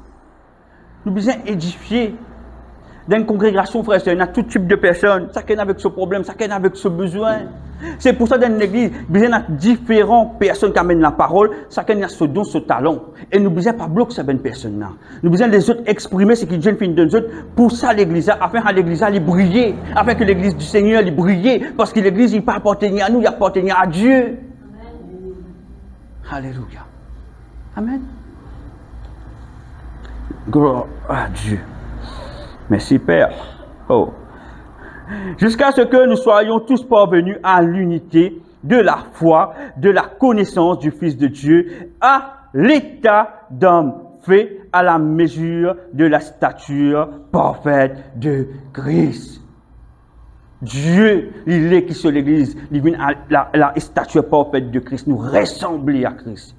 Nous devons édifier dans une congrégation, frère, il y a tout type de personnes, chacun avec ce problème, chacun avec ce besoin. C'est pour ça, dans une église, il y a différentes personnes qui amènent la parole, chacun a ce don, ce talent. Et nous ne devons pas bloquer ces personnes-là. Nous devons les autres exprimer ce qu'ils viennent faire de autres. Pour ça, l'église, afin que l'église elle brille, afin que l'église du Seigneur elle brille, parce que l'église, il ne peut pas appartenir à nous, il appartient à Dieu. Amen. Alléluia. Amen. Gloire à Dieu. Merci Père. Oh. Jusqu'à ce que nous soyons tous parvenus à l'unité de la foi, de la connaissance du Fils de Dieu, à l'état d'homme fait à la mesure de la stature parfaite de Christ. Dieu, il est qui sur l'Église, il vient à la stature parfaite de Christ, nous ressembler à Christ.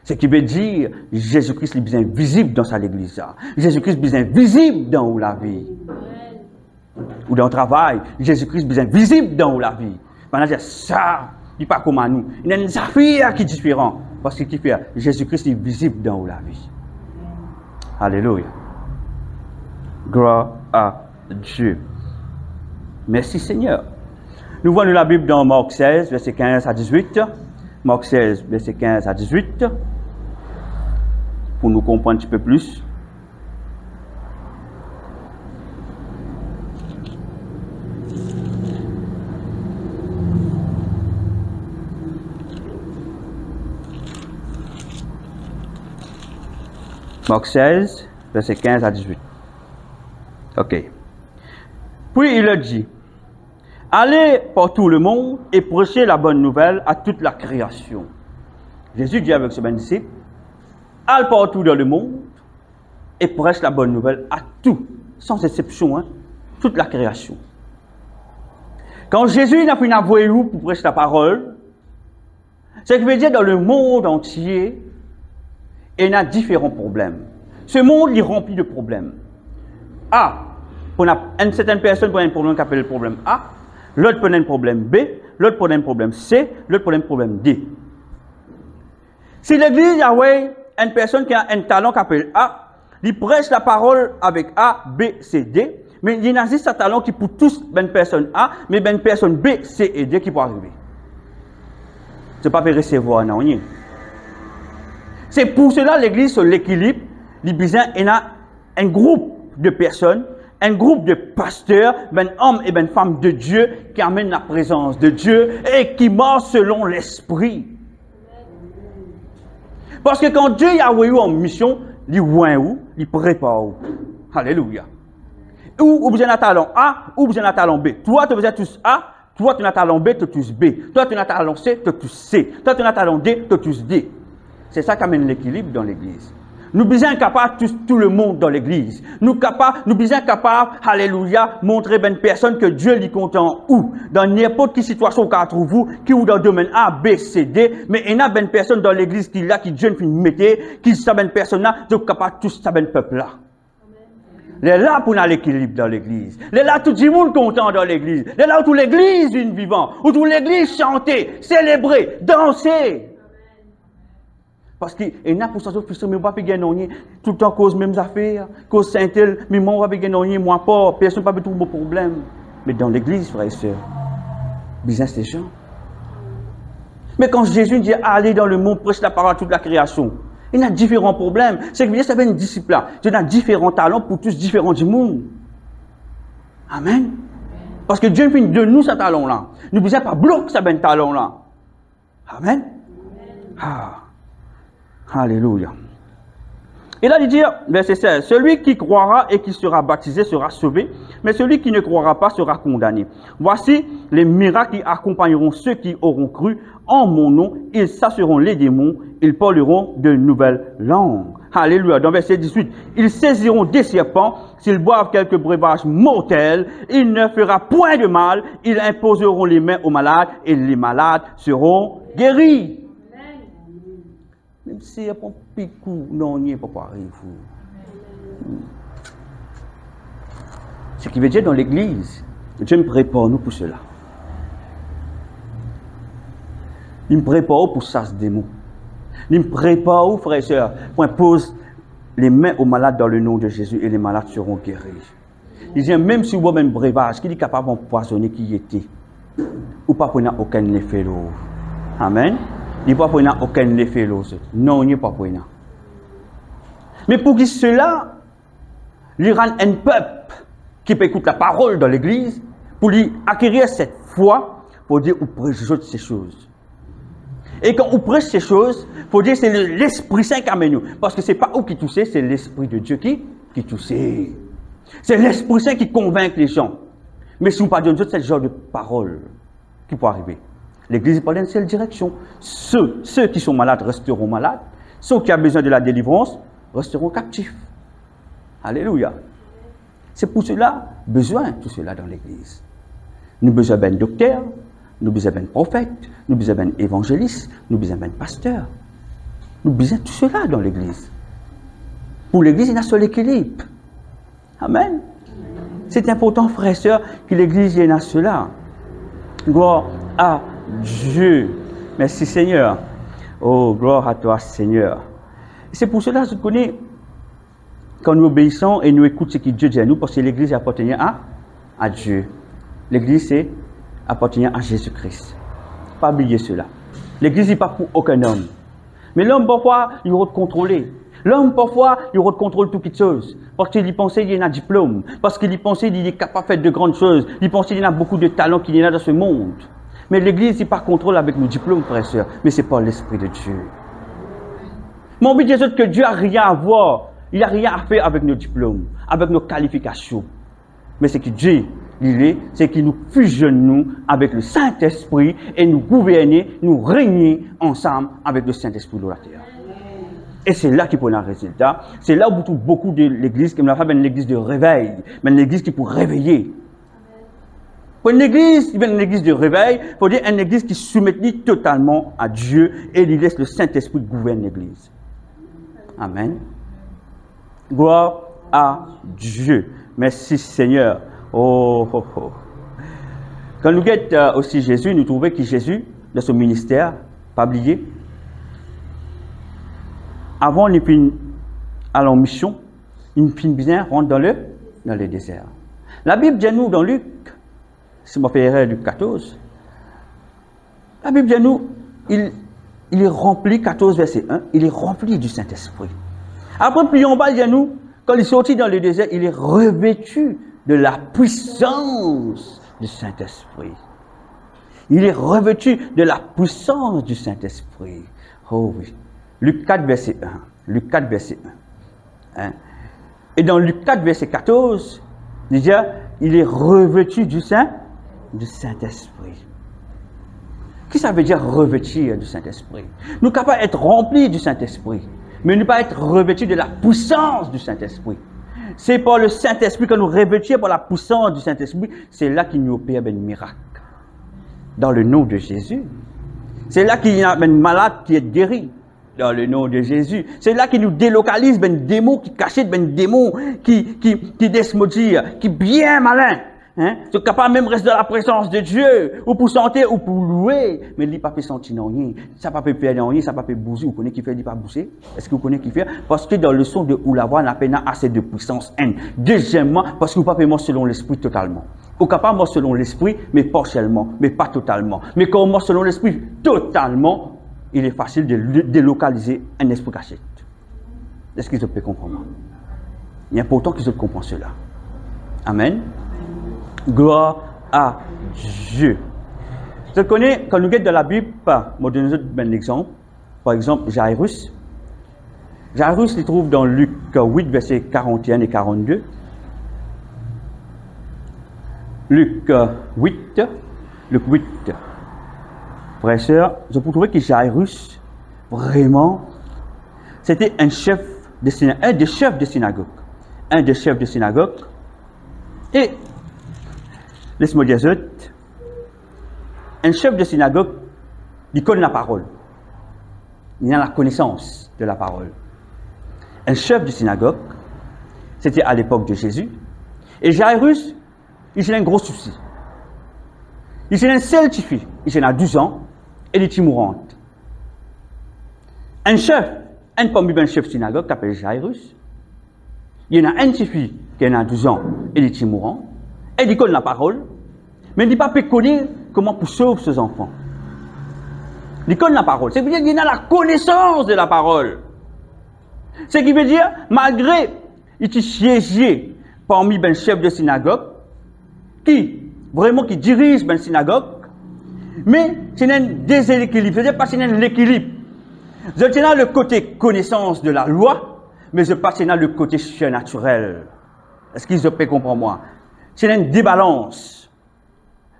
Ce qui veut dire, Jésus-Christ est bien visible dans l'Église. Jésus-Christ est bien visible dans la vie. Ou dans le travail, Jésus-Christ est bien visible dans la vie. Pendant que ça, il n'est pas comme à nous. Il y a une affaire qui est différente. Parce que Jésus-Christ est visible dans la vie. Alléluia. Gloire à Dieu. Merci Seigneur. Nous voyons la Bible dans Marc 16, verset 15 à 18. Marc 16, verset 15 à 18. Pour nous comprendre un petit peu plus. Marc 16, verset 15 à 18. Ok. Puis il a dit, allez par tout le monde et prêchez la bonne nouvelle à toute la création. Jésus dit avec ses disciples, allez partout dans le monde et prêche la bonne nouvelle à tout, sans exception, hein, toute la création. Quand Jésus n'a pas envoyé où pour prêcher la parole, ce qui veut dire dans le monde entier, il y a différents problèmes. Ce monde est rempli de problèmes. A, pour une certaine personne pour un problème qui appelle le problème A, l'autre pour un problème B, l'autre pour un problème C, l'autre pour un problème D. Si l'église a une personne qui a un talent qui appelle A, il prêche la parole avec A, B, C, D, mais il y a juste un talent qui pour tous une personne A, mais une personne B, C et D qui peut arriver. Ce n'est pas pour recevoir, non. C'est pour cela l'église sur l'équilibre, il y a un groupe de personnes, un groupe de pasteurs, ben hommes et ben femmes de Dieu qui amènent la présence de Dieu et qui marchent selon l'esprit. Parce que quand Dieu a envoyé en mission, il voit où, il prépare où. Alléluia. Ou vous avez un talent A, ou vous avez un talent B. Toi, tu as tous A, toi, tu as un talent B, tu as tous B. Toi, tu as un talent C, tu as tous C. Toi, tu as un talent D, tu as tous D. C'est ça qui amène l'équilibre dans l'église. Nous sommes capables, tout le monde dans l'église. Nous sommes capables, alléluia, montrer une personne que Dieu lui content où. Dans n'importe quelle situation qu'on trouve vous, qui ou dans le domaine A, B, C, D, mais il y a une personne dans l'église qui là, qui Dieu nous mettait, qui savent une personne là, nous sommes capables tous savoir un peuple là. Il est là pour l'équilibre dans l'église. Il est là tout le monde content dans l'église. Il est là où toute l'église vit vivant, où toute l'église chanter, célébrer, danser. Parce qu'il y a pour ça, mais on ne va pas gagner tout le temps cause mêmes affaires, cause Saint-El, mais moi on va pas gagner, moi pas, personne ne va pas trouver de problème. Mais dans l'église, frères et sœurs, business des gens. Mais quand Jésus dit allez dans le monde, prêche la parole à toute la création, il y a différents problèmes. C'est que ça fait une discipline. Il y a différents talents pour tous différents du monde. Amen. Parce que Dieu fait de nous ce talent-là. Nous ne pouvons pas bloquer ce talent-là. Amen. Ah. Alléluia. Et là, il dit, verset 16, celui qui croira et qui sera baptisé sera sauvé, mais celui qui ne croira pas sera condamné. Voici les miracles qui accompagneront ceux qui auront cru en mon nom. Ils chasseront les démons, ils parleront de nouvelles langues. Alléluia. Dans verset 18, ils saisiront des serpents, s'ils boivent quelques breuvages mortels, il ne fera point de mal, ils imposeront les mains aux malades et les malades seront guéris. Même si il n'y a pas un picou, non, il n'y a pas arrivé. Ce qui veut dire dans l'église, Dieu me prépare nous pour cela. Il me prépare pour ça, ce démon. Il me prépare, frères et sœurs, pour imposer les mains aux malades dans le nom de Jésus et les malades seront guéris. Il dit, même si vous avez un breuvage, qui est capable d'empoisonner qui y était, ou pas prendre aucun effet l'eau. Amen. Il ne pas prendre aucun effet l'eau. Non, il n'est pas prendre. Mais pour que cela, il y a un peuple qui peut écouter la parole dans l'église, pour lui acquérir cette foi, pour dire, ou prêche ces choses. Et quand on prêche ces choses, il faut dire que c'est l'Esprit Saint qui amène nous. Parce que ce n'est pas vous qui touchez, c'est l'Esprit de Dieu qui touche. C'est l'Esprit Saint qui convainc les gens. Mais si vous ne parlez pas de ce genre de parole qui peut arriver, l'Église parle d'une seule direction. Ceux qui sont malades resteront malades. Ceux qui ont besoin de la délivrance resteront captifs. Alléluia. C'est pour cela, besoin de tout cela dans l'Église. Nous avons besoin d'un docteur, nous avons besoin d'un prophète, nous avons besoin d'un évangéliste, nous avons besoin d'un pasteur. Nous avons besoin de tout cela dans l'Église. Pour l'Église, il y a un seul équilibre. Amen. C'est important, frères et sœurs, que l'Église ait cela. Gloire à Dieu. Merci Seigneur. Oh, gloire à toi Seigneur. C'est pour cela que je connais, quand nous obéissons et nous écoutons ce que Dieu dit à nous, parce que l'Église appartient à Dieu. L'Église appartient à Jésus-Christ. Pas oublier cela. L'Église n'est pas pour aucun homme. Mais l'homme, parfois, il va te contrôler. L'homme, parfois, il contrôle toute petite chose. Parce qu'il pensait qu'il y a un diplôme. Parce qu'il pensait qu'il est capable de faire de grandes choses. Il pensait qu'il y a beaucoup de talents qu'il y a dans ce monde. Mais l'Église n'est pas contrôle avec nos diplômes, frères et sœurs. Mais c'est pas l'Esprit de Dieu. Mon but est que Dieu n'a rien à voir. Il n'a rien à faire avec nos diplômes, avec nos qualifications. Mais c'est que Dieu, c'est qu'il nous fusionne nous avec le Saint-Esprit et nous gouverner, nous régner ensemble avec le Saint-Esprit de la terre. Et c'est là qu'il faut un résultat. C'est là où vous trouvez beaucoup de l'église, qui m'a fait une église de réveil, mais une église qui pour réveiller. Pour une église de réveil, il faut dire une église qui soumet totalement à Dieu et il laisse le Saint-Esprit gouverner l'église. Amen. Gloire à Dieu. Merci Seigneur. Oh, oh, oh. Quand nous regardons aussi Jésus, nous trouvons que Jésus, dans son ministère, pas oublié, avant de aller en mission, il finit bien rentre dans le désert. La Bible dit nous dans Luc, si je me fais Luc 14, la Bible dit nous, il est rempli, 14 verset 1, il est rempli du Saint-Esprit. Après, plus en bas, il dit nous, quand il est sorti dans le désert, il est revêtu de la puissance du Saint-Esprit. Il est revêtu de la puissance du Saint-Esprit. Oh oui. Luc 4, verset 1. Luc 4, verset 1. Hein? Et dans Luc 4, verset 14, déjà, il est revêtu du Saint-Esprit. Qu'est-ce que ça veut dire revêtir du Saint-Esprit? Nous sommes capables d'être remplis du Saint-Esprit, mais ne pas être revêtus de la puissance du Saint-Esprit. C'est par le Saint-Esprit que nous revêtons par la puissance du Saint-Esprit, c'est là qu'il nous opère un miracle. Dans le nom de Jésus. C'est là qu'il y a un malade qui est guéri. Dans le nom de Jésus. C'est là qu'il nous délocalise ben démon qui cachait ben démon qui desmodire, qui bien malin. Hein? C'est capable même de rester dans la présence de Dieu, ou pour chanter, ou pour louer, mais il ne peut pas sentir rien. Ça ne peut pas faire rien, ça ne peut pas bouger. Vous connaissez qui fait, il ne peut pas bouger. Est-ce que vous connaissez qui fait? Parce que dans le son de ou la voix, on n'a pas assez de puissance. Deuxièmement, parce que vous ne pouvez pas mort selon l'esprit totalement. Vous ne pouvez pas mort selon l'esprit, mais partiellement, mais pas totalement. Mais quand on mort selon l'esprit totalement, il est facile de délocaliser un esprit caché. Est-ce qu'ils peuvent comprendre? Il est important qu'ils comprennent cela. Amen. Gloire à Dieu. Je connais, quand nous regardons dans la Bible, je vais donner un exemple. Par exemple, Jairus. Jairus, il trouve dans Luc 8, versets 41 et 42. Luc 8. Frères et sœurs, je peux trouver que Jairus, vraiment, c'était un des chefs de synagogue. Un des chefs de synagogue. Et, laisse-moi dire ça, un chef de synagogue, il connaît la parole. Il a la connaissance de la parole. Un chef de synagogue, c'était à l'époque de Jésus, et Jairus, il a un gros souci. Il a une seule petite fille, il a 12 ans, et elle est mourante. Un chef, un parmi les chefs de synagogue, qui s'appelle Jairus, il y en a une petite fille qui a 12 ans, et elle est mourante, elle dit connaît la parole, mais il ne dit pas connaître comment pour sauver ses enfants. Il connaît la parole, c'est-à-dire qu'il a la connaissance de la parole. Ce qui veut dire, malgré il est siégé parmi les chefs de synagogue, qui dirige la synagogue, mais c'est un déséquilibre, c'est-à-dire pas c'est un équilibre. Je tiens le côté connaissance de la loi, mais je passe dans le côté surnaturel. Est-ce qu'ils peuvent comprendre moi? C'est une débalance.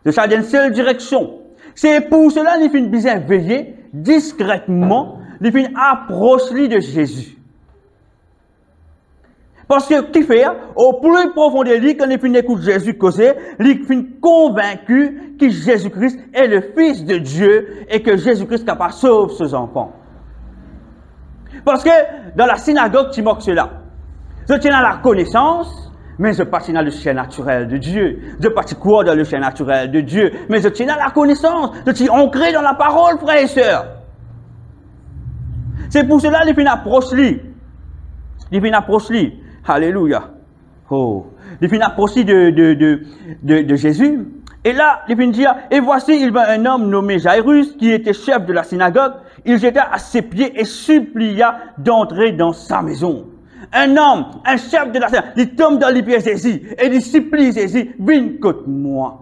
De ça, dans une seule direction. C'est pour cela qu'il faut bien veiller discrètement, il faut approcher de Jésus. Parce que, qui fait, au plus profond de lui, quand il finit d'écouter Jésus causer, il finit convaincu que Jésus-Christ est le Fils de Dieu et que Jésus-Christ est capable de sauver ses enfants. Parce que, dans la synagogue, tu manques cela. Je tiens à la connaissance, mais je passe dans le chien naturel de Dieu. Je passe quoi dans le chien naturel de Dieu? Mais je tiens à la connaissance. Je suis ancré dans la parole, frères et sœurs. C'est pour cela qu'il finit approche lui. Il finit approche lui. Alléluia. Oh. Il finit approche de Jésus. Et là, il finit dire, et voici, il va un homme nommé Jairus, qui était chef de la synagogue. Il jeta à ses pieds et supplia d'entrer dans sa maison. Un homme, un chef de la synagogue, il tombe dans les pieds de Jésus et il supplie Jésus, viens contre moi.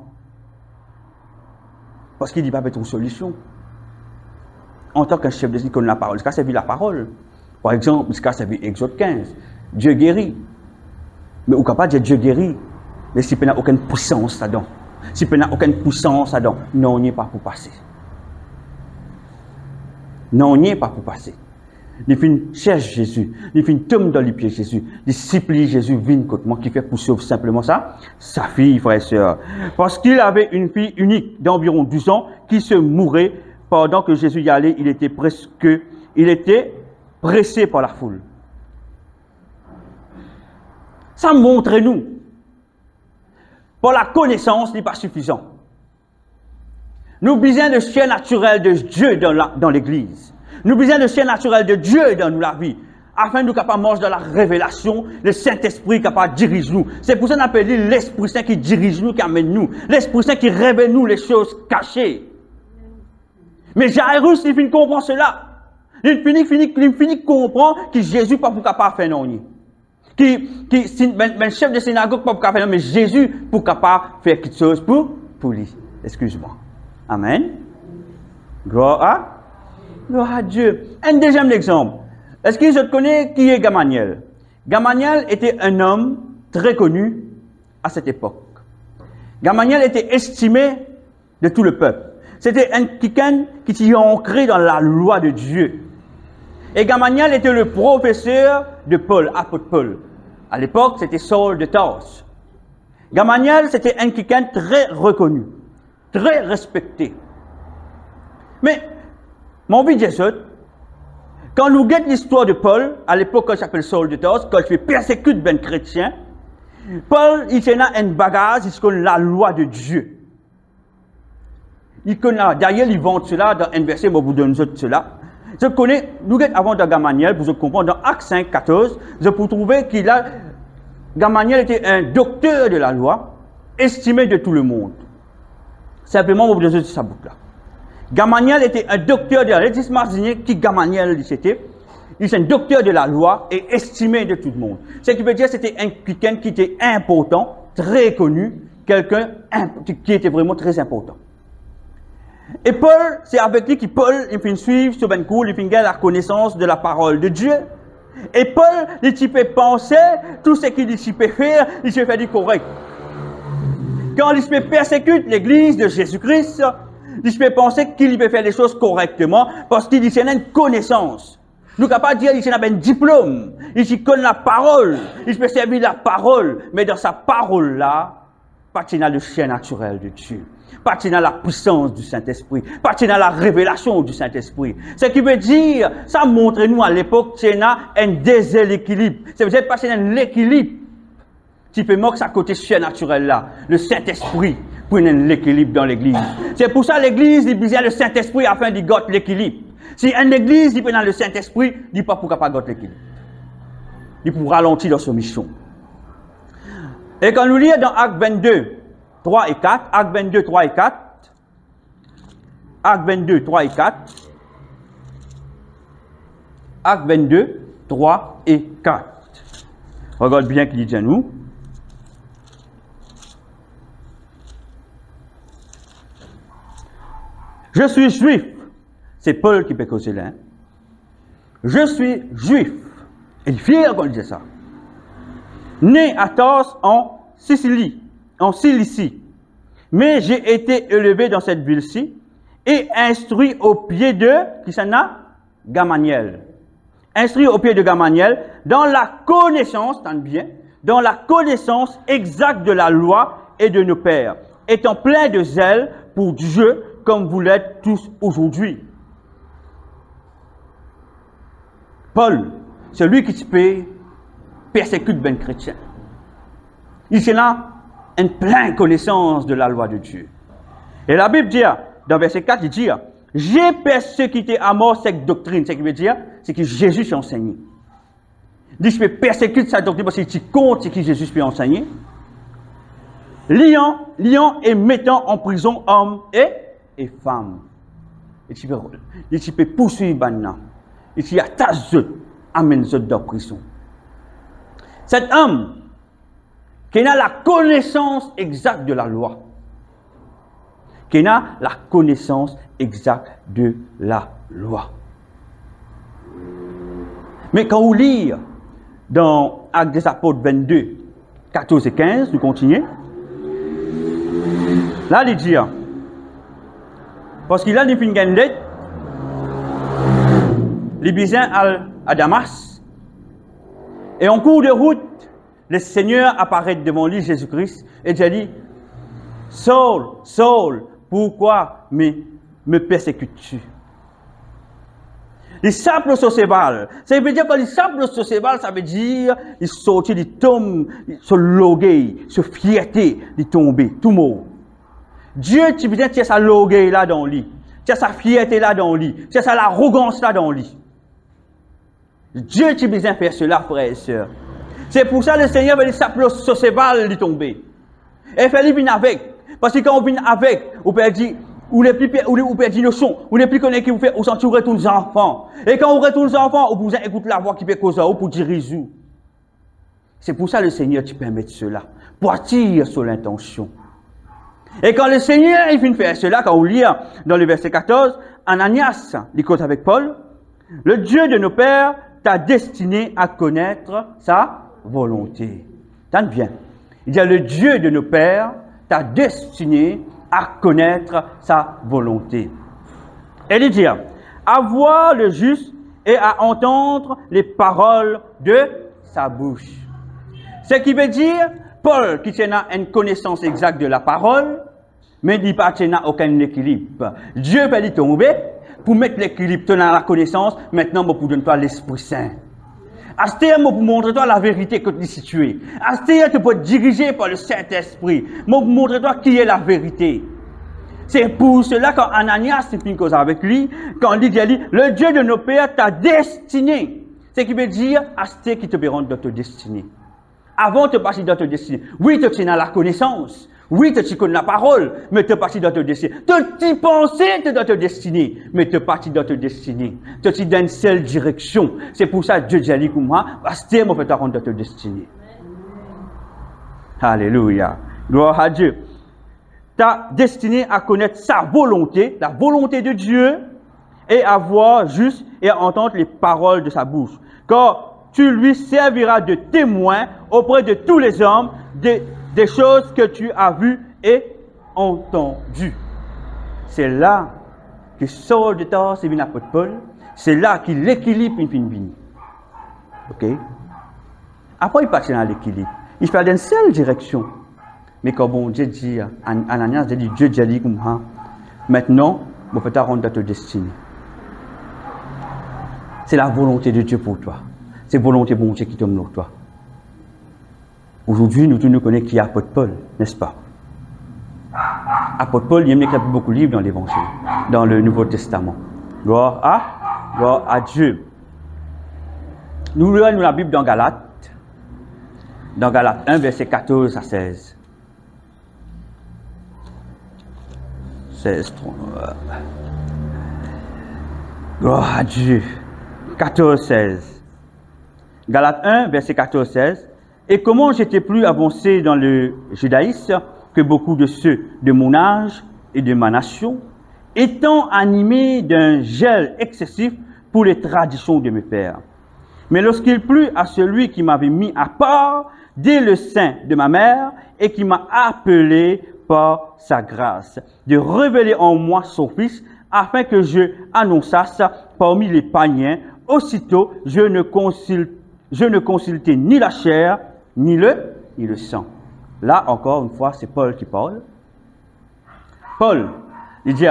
Parce qu'il dit pas une solution. En tant qu'un chef de Jésus, il connaît la parole. Il a servi la parole. Par exemple, il a servi Exode 15. Dieu guérit. Mais on ne peut pas dire Dieu guérit. Mais s'il n'a aucune puissance là-dedans. S'il n'a aucune puissance là-dedans, non, on n'y est pas pour passer. Non, on n'y est pas pour passer. Il fait cherche Jésus, il fait tombe dans les pieds de Jésus, il supplie Jésus, viens contre moi, qui fait pour sauver simplement ça, sa fille, frère et sœur. Parce qu'il avait une fille unique d'environ 12 ans qui se mourait pendant que Jésus y allait, il était pressé par la foule. Ça montre-nous. Pour la connaissance n'est pas suffisant. Nous avons besoin de chien naturel de Dieu dans l'Église. Nous avons besoin de chien naturel de Dieu dans la vie. Afin de nous capables de manger dans la révélation, le Saint-Esprit capable de diriger nous. C'est pour ça qu'on appelle l'Esprit Saint qui dirige nous, qui amène nous. L'Esprit Saint qui révèle nous les choses cachées. Mais Jairus, il finit de comprendre cela. Il finit de comprendre que Jésus n'est pas capable de faire non. Le chef de synagogue n'est pas capable de faire non, mais Jésus est capable de faire quelque chose pour lui. Excuse-moi. Amen. Gloire à Dieu. Un deuxième exemple. Est-ce que je connais qui est Gamaliel? Gamaliel était un homme très connu à cette époque. Gamaliel était estimé de tout le peuple. C'était un quelqu'un qui s'y ancré dans la loi de Dieu. Et Gamaliel était le professeur de Paul, apôtre Paul. À l'époque, c'était Saul de Tarse. Gamaliel, c'était un quelqu'un très reconnu, très respecté. Mais, mon vie Jésus, quand nous regardons l'histoire de Paul, à l'époque, quand il s'appelle Saul de Tarse, quand il fait persécuter ben chrétien, Paul, il tient un bagage, il connaît la loi de Dieu. Il connaît, d'ailleurs, il vend cela dans un verset, moi, vous donne cela. Je connais, nous regardons avant de Gamaliel, pour vous comprendre, dans Actes 5, 14, je peux trouver Gamaliel était un docteur de la loi, estimé de tout le monde. Simplement, vous donne sa boucle là. Gamaliel était un docteur de la loi. Imaginez qui Gamaliel c'était. Il est un docteur de la loi et estimé de tout le monde. Ce qui veut dire que c'était quelqu'un qui était important, très connu, quelqu'un qui était vraiment très important. Et Paul, c'est avec lui que Paul, il fait suivre sur ben cours, il fait gagner la connaissance de la parole de Dieu. Et Paul, il peut penser, tout ce qu'il peut faire, il peut faire du correct. Quand il peut persécuter l'église de Jésus-Christ, il peut penser qu'il peut faire les choses correctement parce qu'il y a une connaissance. Nous ne pouvons pas dire qu'il a un diplôme, il connaît la parole, il peut servir la parole, mais dans sa parole-là, pas le chien naturel de Dieu. partir dans la puissance du Saint-Esprit, partir dans la révélation du Saint-Esprit. Ce qui veut dire, ça montre nous à l'époque qu'il y a un déséquilibre. Ça veut dire passer dans l'équilibre. Tu peux moquer sa côté surnaturel là, le Saint-Esprit, pour l'équilibre dans l'église. C'est pour ça l'église, il besoin le Saint-Esprit afin de gâter l'équilibre. Si une église, il peut dans le Saint-Esprit, il dit pas pour pas gâter l'équilibre. Il pour ralentir dans son mission. Et quand nous lisons dans Actes 22, 3 et 4, Actes 22, 3 et 4, Actes 22, 3 et 4, Actes 22, 3 et 4. Regarde bien qu'il dit à nous. Je suis juif. C'est Paul qui peut causer là. Je suis juif. Il est fier quand il dit ça. Né à Tarse en Cilicie. Mais j'ai été élevé dans cette ville-ci et instruit au pied de, qui s'en a? Gamaliel. Instruit au pied de Gamaliel dans la connaissance, tant bien, dans la connaissance exacte de la loi et de nos pères, étant plein de zèle pour Dieu comme vous l'êtes tous aujourd'hui. Paul, c'est lui qui peut persécuter ben chrétien. Il a une pleine connaissance de la loi de Dieu. Et la Bible dit, dans verset 4, il dit, j'ai persécuté à mort cette doctrine. Ce qui veut dire, c'est que Jésus s'est enseigné. Il dit, je peux persécuter cette doctrine parce que tu comptes ce que Jésus peut enseigner. Liant et mettant en prison hommes et femmes. Et tu peux poursuivre maintenant. Et tu attaches amène eux dans la prison. Cet homme qui a la connaissance exacte de la loi, qui a la connaissance exacte de la loi. Mais quand on lit dans Actes des Apôtres 22, 14 et 15, nous continuons. Là, il dit, parce qu'il a une lettre, les bisins à Damas, et en cours de route, le Seigneur apparaît devant lui, Jésus-Christ, et il dit, Saul, Saul, pourquoi me persécutes-tu? Il sape sur ses balles. Ça veut dire que il sape sur ses balles, ça veut dire il sortit, il tombe, se loguer, se fierté, il tombe, tout mot. Dieu, tu veux dire, tu as sa loguer là dans lui, tu as sa fierté là dans lui, tu as sa arrogance là dans lui. Dieu, tu veux bien faire cela, frères et sœurs. C'est pour ça que le Seigneur va lui saper sur ses balles, il tombe. Et il fait venir avec. Parce que quand on vient avec, on peut dire, ou les plus notion, ou les plus connus qui vous fait, on s'en retourne les enfants. Et quand on retourne les enfants, on vous écoute la voix qui peut causer, pour dire Jésus. C'est pour ça que le Seigneur te permet cela, pour attirer sur l'intention. Et quand le Seigneur il vient faire cela, quand on lit dans le verset 14, Ananias, il compte avec Paul, le Dieu de nos pères t'a destiné à connaître sa volonté. T'entends bien. Il dit, le Dieu de nos pères t'a destiné à connaître sa volonté. Et il dit, à voir le juste et à entendre les paroles de sa bouche. Ce qui veut dire, Paul, qui tient une connaissance exacte de la parole, mais il ne tient aucun équilibre. Dieu va lui tomber pour mettre l'équilibre dans la connaissance, maintenant, pour donner toi l'Esprit Saint. Astéa, pour montrer toi la vérité que tu es situé. Astéa, tu peux être dirigé par le Saint-Esprit. Pour montrer toi qui est la vérité. C'est pour cela quand Ananias s'est fait une cause avec lui, quand il dit, le Dieu de nos pères t'a destiné. Ce qui veut dire, Astéa qui te rendre dans ta destinée. Avant de passer dans ta destinée. Oui, tu es dans la connaissance. Oui, tu connais la parole, mais tu es parti dans ta destinée. Tu pensais dans ta destinée, mais tu es parti dans ta destinée. Tu es dans une seule direction. C'est pour ça que Dieu dit à moi, Astéa m'a fait te rendre dans ta destinée. Alléluia. Gloire à Dieu. Tu as destiné à connaître sa volonté, la volonté de Dieu, et à voir juste et à entendre les paroles de sa bouche. Car tu lui serviras de témoin auprès de tous les hommes des choses que tu as vues et entendues. C'est là que Saul de Tarse et l'apôtre Paul, c'est là qu'il l'équilibre une. Ok? Après, il passe dans l'équilibre. Il fait dans une seule direction. Mais quand bon Dieu dit, Ananias dit, Dieu dit comme ça, maintenant, vous pouvez rendre ta destinée. C'est la volonté de Dieu pour toi. C'est la volonté de Dieu qui tombe sur toi. Aujourd'hui, nous tous nous connaissons qui est apôtre Paul, n'est-ce pas? Apôtre Paul, il y a écrit beaucoup de livres dans l'Évangile, dans le Nouveau Testament. Gloire à Dieu. Nous lisons la Bible dans Galates 1, verset 14 à 16. 16, 3. Gloire à Dieu. 14, 16. Galates 1, verset 14, 16. Et comment j'étais plus avancé dans le judaïsme que beaucoup de ceux de mon âge et de ma nation, étant animé d'un gel excessif pour les traditions de mes pères. Mais lorsqu'il plut à celui qui m'avait mis à part dès le sein de ma mère et qui m'a appelé par sa grâce, de révéler en moi son Fils, afin que je annonçasse parmi les païens, aussitôt je ne consultais ni la chair, ni le sang. Là, encore une fois, c'est Paul qui parle. Paul, il dit,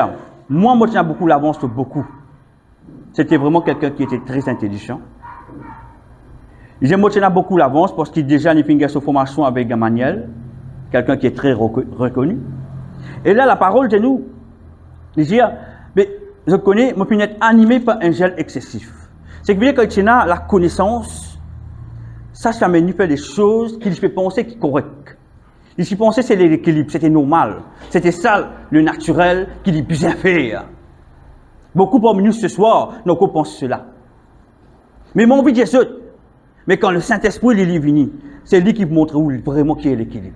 moi, je tiens beaucoup l'avance sur beaucoup. C'était vraiment quelqu'un qui était très intelligent. Il dit, moi, je tiens beaucoup l'avance parce qu'il déjà a fait sa formation avec Gamaliel, quelqu'un qui est très reconnu. Et là, la parole de nous, il dit, mais je connais, moi, je suis animé par un gel excessif. C'est que quand tu as la connaissance, ça m'amène à faire des choses qui fait penser qui sont correctes. Il s'y pensait c'est l'équilibre, c'était normal. C'était ça, le naturel, qu'il est bien faire. Beaucoup parmi nous ce soir, nous pensent cela. Mais mon but est mais quand le Saint-Esprit est venu, c'est lui qui montre où vraiment qui est l'équilibre.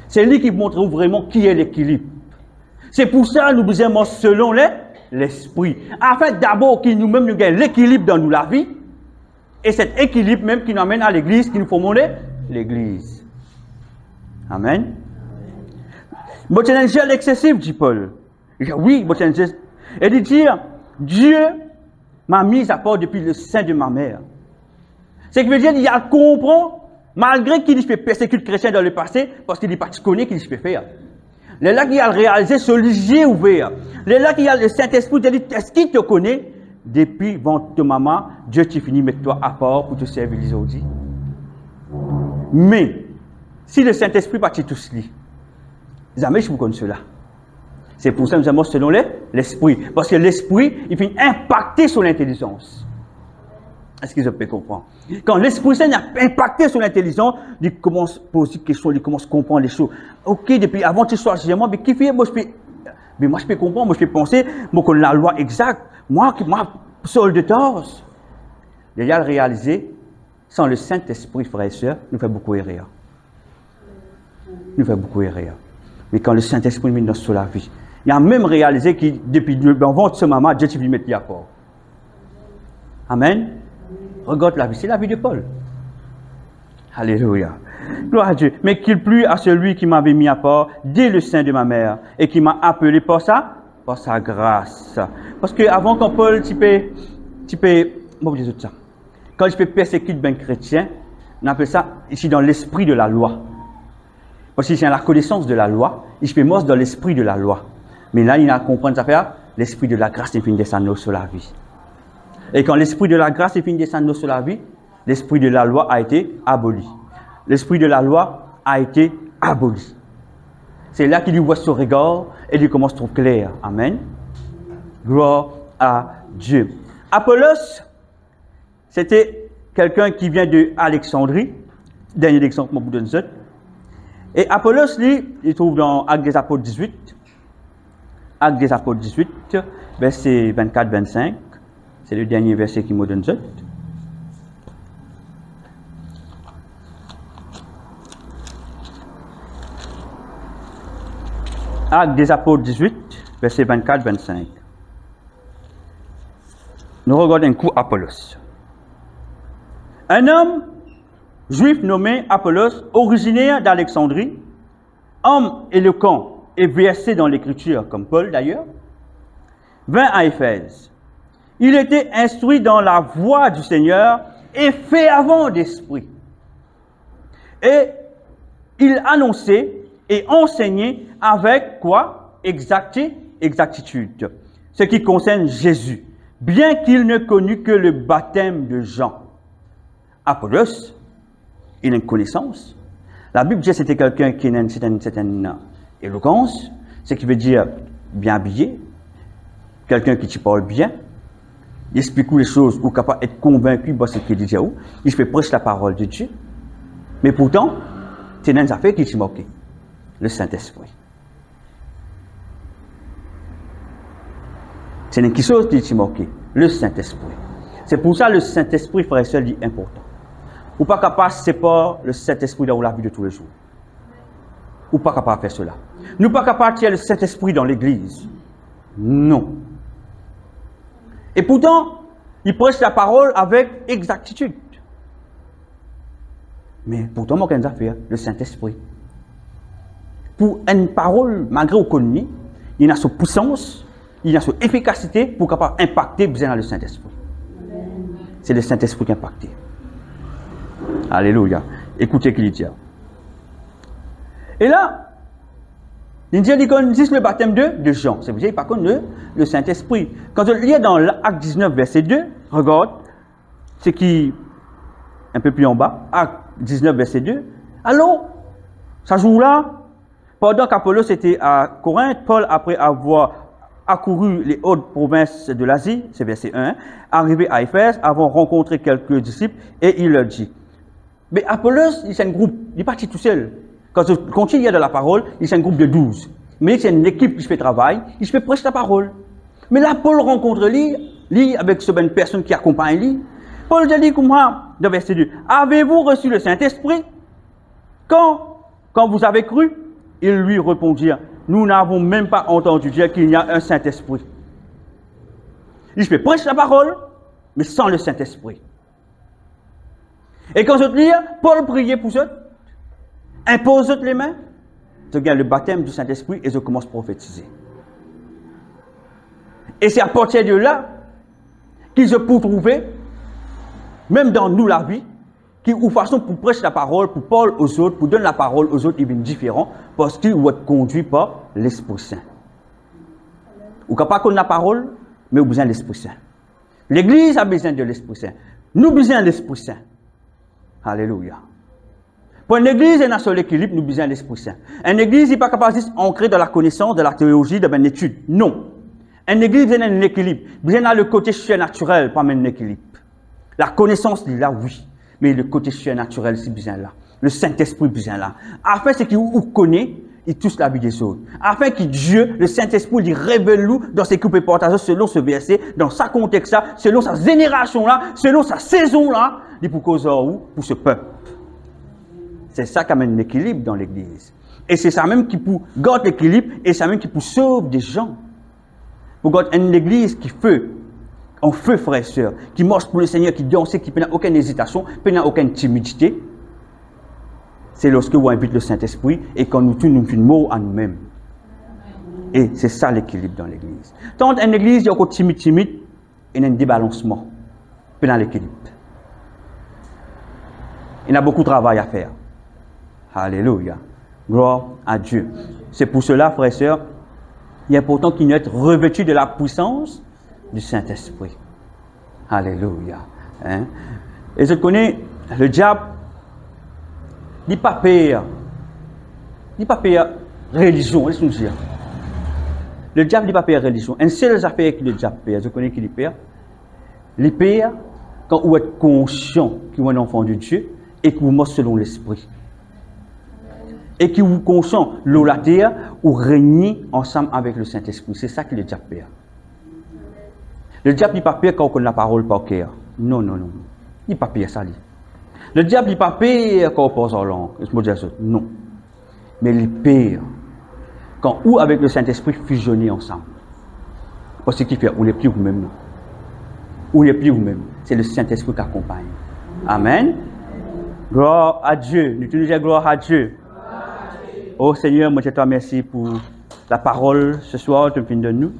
C'est lui qui montre où vraiment qui est l'équilibre. C'est pour ça que nous besoin selon l'Esprit. Afin d'abord qu'il nous-mêmes nous gagne l'équilibre dans nous la vie. Et cet équilibre même qui nous amène à l'église, qui nous faut monter l'église. Amen. C'est un gel excessif, dit Paul. Il dit, oui, c'est un gel. Et il dit, Dieu m'a mis à part depuis le sein de ma mère. C'est que veut dire, il a compris, malgré qu'il fait persécuter les chrétiens dans le passé, parce qu'il n'est pas connu qu'il fait faire. Les là qui a réalisé ce lieu ouvert. Les là qui a le Saint-Esprit, il dit, est-ce qu'il te connaît? Depuis votre maman, Dieu t'a fini de mettre toi à part pour te servir les autres. Mais, si le Saint-Esprit partit tout cela, jamais je vous connais cela. C'est pour ça que nous avons selon l'Esprit. Parce que l'Esprit, il vient impacter sur l'intelligence. Est-ce que vous pouvez comprendre? Quand l'Esprit Saint a impacté sur l'intelligence, il commence à poser des questions, il commence à comprendre les choses. Ok, depuis avant que tu sois chez moi, mais qui fait, moi je peux comprendre, moi je peux penser, moi connais la loi exacte. Moi, Saul de Tarse. Il a réalisé, sans le Saint-Esprit, frères et sœurs, nous fait beaucoup erreur. Nous fait beaucoup erreur. Mais quand le Saint-Esprit met dans la vie, il a même réalisé que depuis avant ce moment, Dieu t'y mettre à part. Amen. Regarde la vie, c'est la vie de Paul. Alléluia. Gloire à Dieu. Mais qu'il plût à celui qui m'avait mis à part dès le sein de ma mère et qui m'a appelé par sa grâce. Parce que avant quand Paul, quand je peux persécuter un chrétien, on appelle ça ici dans l'esprit de la loi. Parce qu'il y a la connaissance de la loi, il se peut mort dans l'esprit de la loi. Mais là, il a compris ça faire l'esprit de la grâce est fini descendre sur la vie. Et quand l'esprit de la grâce est fini descendre sur la vie, l'esprit de la loi a été aboli. L'esprit de la loi a été aboli. C'est là qu'il voit ce regard et il commence à trouver clair. Amen. Gloire à Dieu. Apollos, c'était quelqu'un qui vient de Alexandrie. Dernier exemple, je vous donne ça. Et Apollos, lui, il trouve dans Actes des Apôtres 18. Actes des Apôtres 18, verset 24-25. C'est le dernier verset qui me donne ça. Actes des Apôtres 18, verset 24-25. Nous regardons un coup Apollos. Un homme juif nommé Apollos, originaire d'Alexandrie, homme éloquent et versé dans l'écriture, comme Paul d'ailleurs, vint à Éphèse. Il était instruit dans la voie du Seigneur et fervent d'esprit. Et il annonçait et enseignait avec quoi? Exactitude. Ce qui concerne Jésus, bien qu'il ne connût que le baptême de Jean. Apollos, il a une connaissance. La Bible dit que c'était quelqu'un qui a une certaine éloquence, ce qui veut dire bien habillé, quelqu'un qui te parle bien, il explique les choses, ou capable d'être convaincu de ce qu'il dit, il fait presque la parole de Dieu. Mais pourtant, c'est une affaire qui t'est marqué, le Saint-Esprit. C'est une chose qui t'est marqué, le Saint-Esprit. C'est pour ça que le Saint-Esprit, frère et sœur, est important. Ou pas capable de séparer le Saint-Esprit dans la vie de tous les jours. Ou pas capable de faire cela. Nous pas capable de tirer le Saint-Esprit dans l'église. Non. Et pourtant, il prêche la parole avec exactitude. Mais pourtant, moi, qu'est-ce qu'il a fait? Le Saint-Esprit. Pour une parole, malgré qu'on connaît, il a sa puissance, il a sa efficacité pour capable impacter bien dans le Saint-Esprit. C'est le Saint-Esprit qui a impacté. Alléluia. Écoutez ce qu'il dit. Et là, il dit qu'on dit le baptême de Jean. C'est pour ça qu'il pas contre le Saint-Esprit. Quand on lit dans l'Acte 19, verset 2, regarde, ce qui un peu plus en bas, Acte 19, verset 2. Alors, ça joue là, pendant qu'Apollos était à Corinthe, Paul, après avoir accouru les hautes provinces de l'Asie, c'est verset 1, arrivé à Éphèse, avant rencontré quelques disciples, et il leur dit, mais Apollos, c'est un groupe, il n'est pas tout seul. Quand on continue dans la parole, il c'est un groupe de 12. Mais c'est une équipe qui fait travail, il fait presque la parole. Mais là, Paul rencontre lui avec ce bonne personne qui accompagne lui. Paul dit comme moi, dans verset 2, avez-vous reçu le Saint-Esprit? Quand vous avez cru, ils lui répondirent, nous n'avons même pas entendu dire qu'il y a un Saint-Esprit. Il fait presque la parole, mais sans le Saint-Esprit. Et quand je lis, Paul priait pour eux, impose les mains, je gagne le baptême du Saint-Esprit et je commence à prophétiser. Et c'est à partir de là qu'ils se peuvent trouver, même dans nous la vie, qui ou façon pour prêcher la parole, pour parler aux autres, pour donner la parole aux autres, ils viennent différents parce qu'ils vont être conduits par l'Esprit Saint. Ou pas qu'on a la parole, mais on a besoin de l'Esprit Saint. L'Église a besoin de l'Esprit Saint. Nous avons besoin de l'Esprit Saint. Alléluia. Pour une église, il y a un seul équilibre, nous avons besoin de l'Esprit Saint. Une église n'est pas capable d'ancrer dans la connaissance, de la théologie, de l'étude. Non. Une église, il y a un équilibre. Vous avez le côté surnaturel, pas même un équilibre. La connaissance, là, oui. Mais le côté surnaturel, c'est bien là. Le Saint-Esprit, bien là. Afin ce qu'il vous connaît, il touche la vie des autres. Afin que Dieu, le Saint-Esprit, il révèle-nous dans ce qu'il peut partager selon ce verset, dans sa contexte-là, selon sa génération-là, selon sa saison-là, il pour cause pour ce peuple. C'est ça qui amène l'équilibre dans l'église. Et c'est ça même qui peut garder l'équilibre et c'est ça même qui peut sauver des gens. Pour garder une église qui fait en feu, frères et sœurs, qui marche pour le Seigneur, qui danse, qui n'a aucune hésitation, qui n'a aucune timidité. C'est lorsque vous invitez le Saint-Esprit et quand nous faisons une mot à nous-mêmes. Et c'est ça l'équilibre dans l'église. Tant une église, il y a encore timide, il y a un débalancement dans l'équilibre. Il y a beaucoup de travail à faire. Alléluia. Gloire à Dieu. C'est pour cela, frères et sœurs, il est important qu'il nous être revêtus de la puissance du Saint-Esprit. Alléluia. Hein? Et je connais le diable, il n'est pas pire. Il n'est pas pire religion, laisse-nous dire. Le diable n'est pas pire religion. Une seule affaire que le diable perd, je connais qu'il est pire. Il perd quand vous êtes conscient que vous êtes un enfant de Dieu et que vous marchez selon l'Esprit. Et que vous conscient l'eau la terre ou régnez ensemble avec le Saint-Esprit. C'est ça que le diable perd. Le diable n'est pas pire quand on connaît la parole par cœur. Non, non, non. Il n'est pas pire ça. Le diable n'est pas pire quand on pense en langue. Non. Mais il est pire quand ou avec le Saint-Esprit fusionnez ensemble. Parce qu'il fait, on n'est plus vous-même. On n'est plus vous-même. C'est le Saint-Esprit qui accompagne. Amen. Gloire à Dieu. Nous te disons gloire à Dieu. Oh Seigneur, moi je te remercie pour la parole ce soir, tu viens de nous.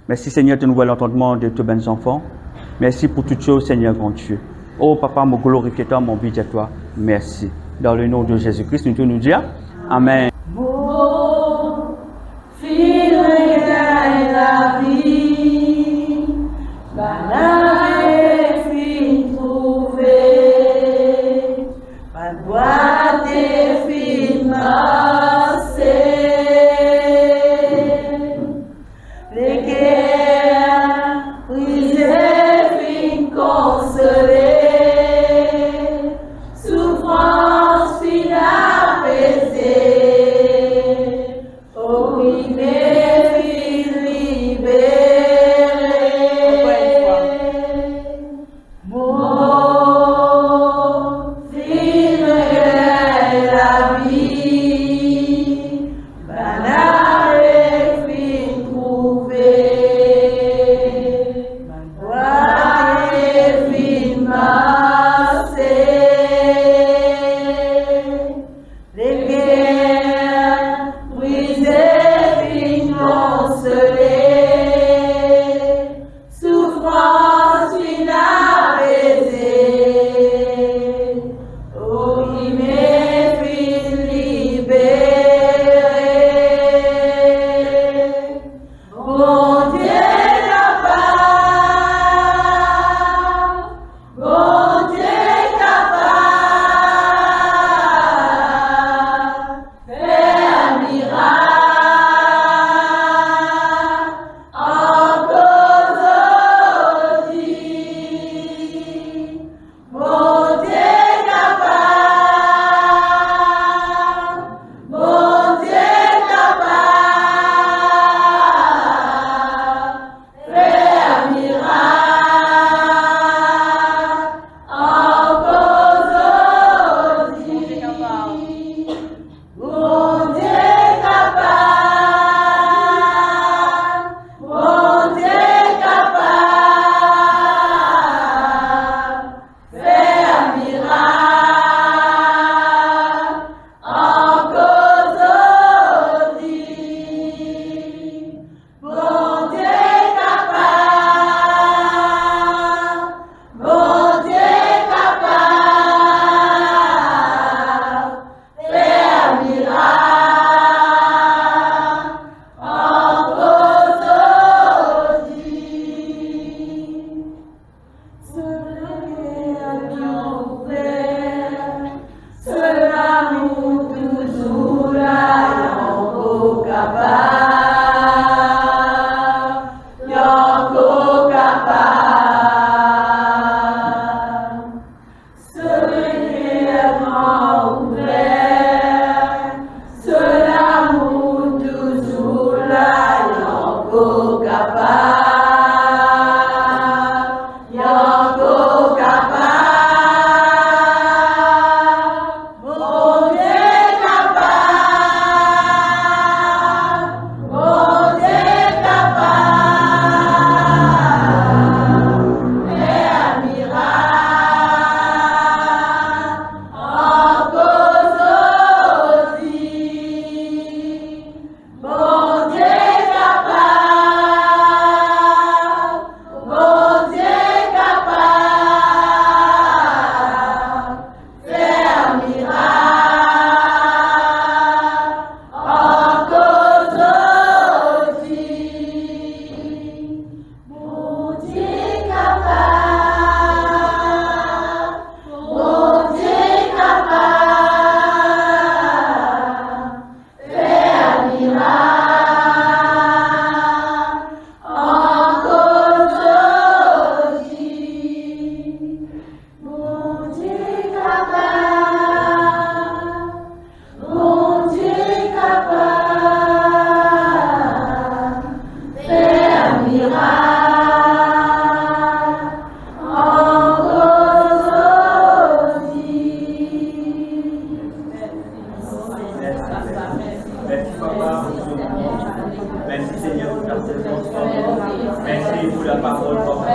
Merci Seigneur de nouvel entendement de tes bons enfants. Merci pour toutes choses, Seigneur grand Dieu. Oh Papa, mon glorifié toi, mon bidje à toi. Merci. Dans le nom de Jésus-Christ, nous tous nous dire Amen.
La vie, banane fin trouvé, pas boîte fin massé, les guerres brisées fin consolées, souffrance fin apaisée, opprimé.
Merci Seigneur pour ta présence. Merci pour la parole.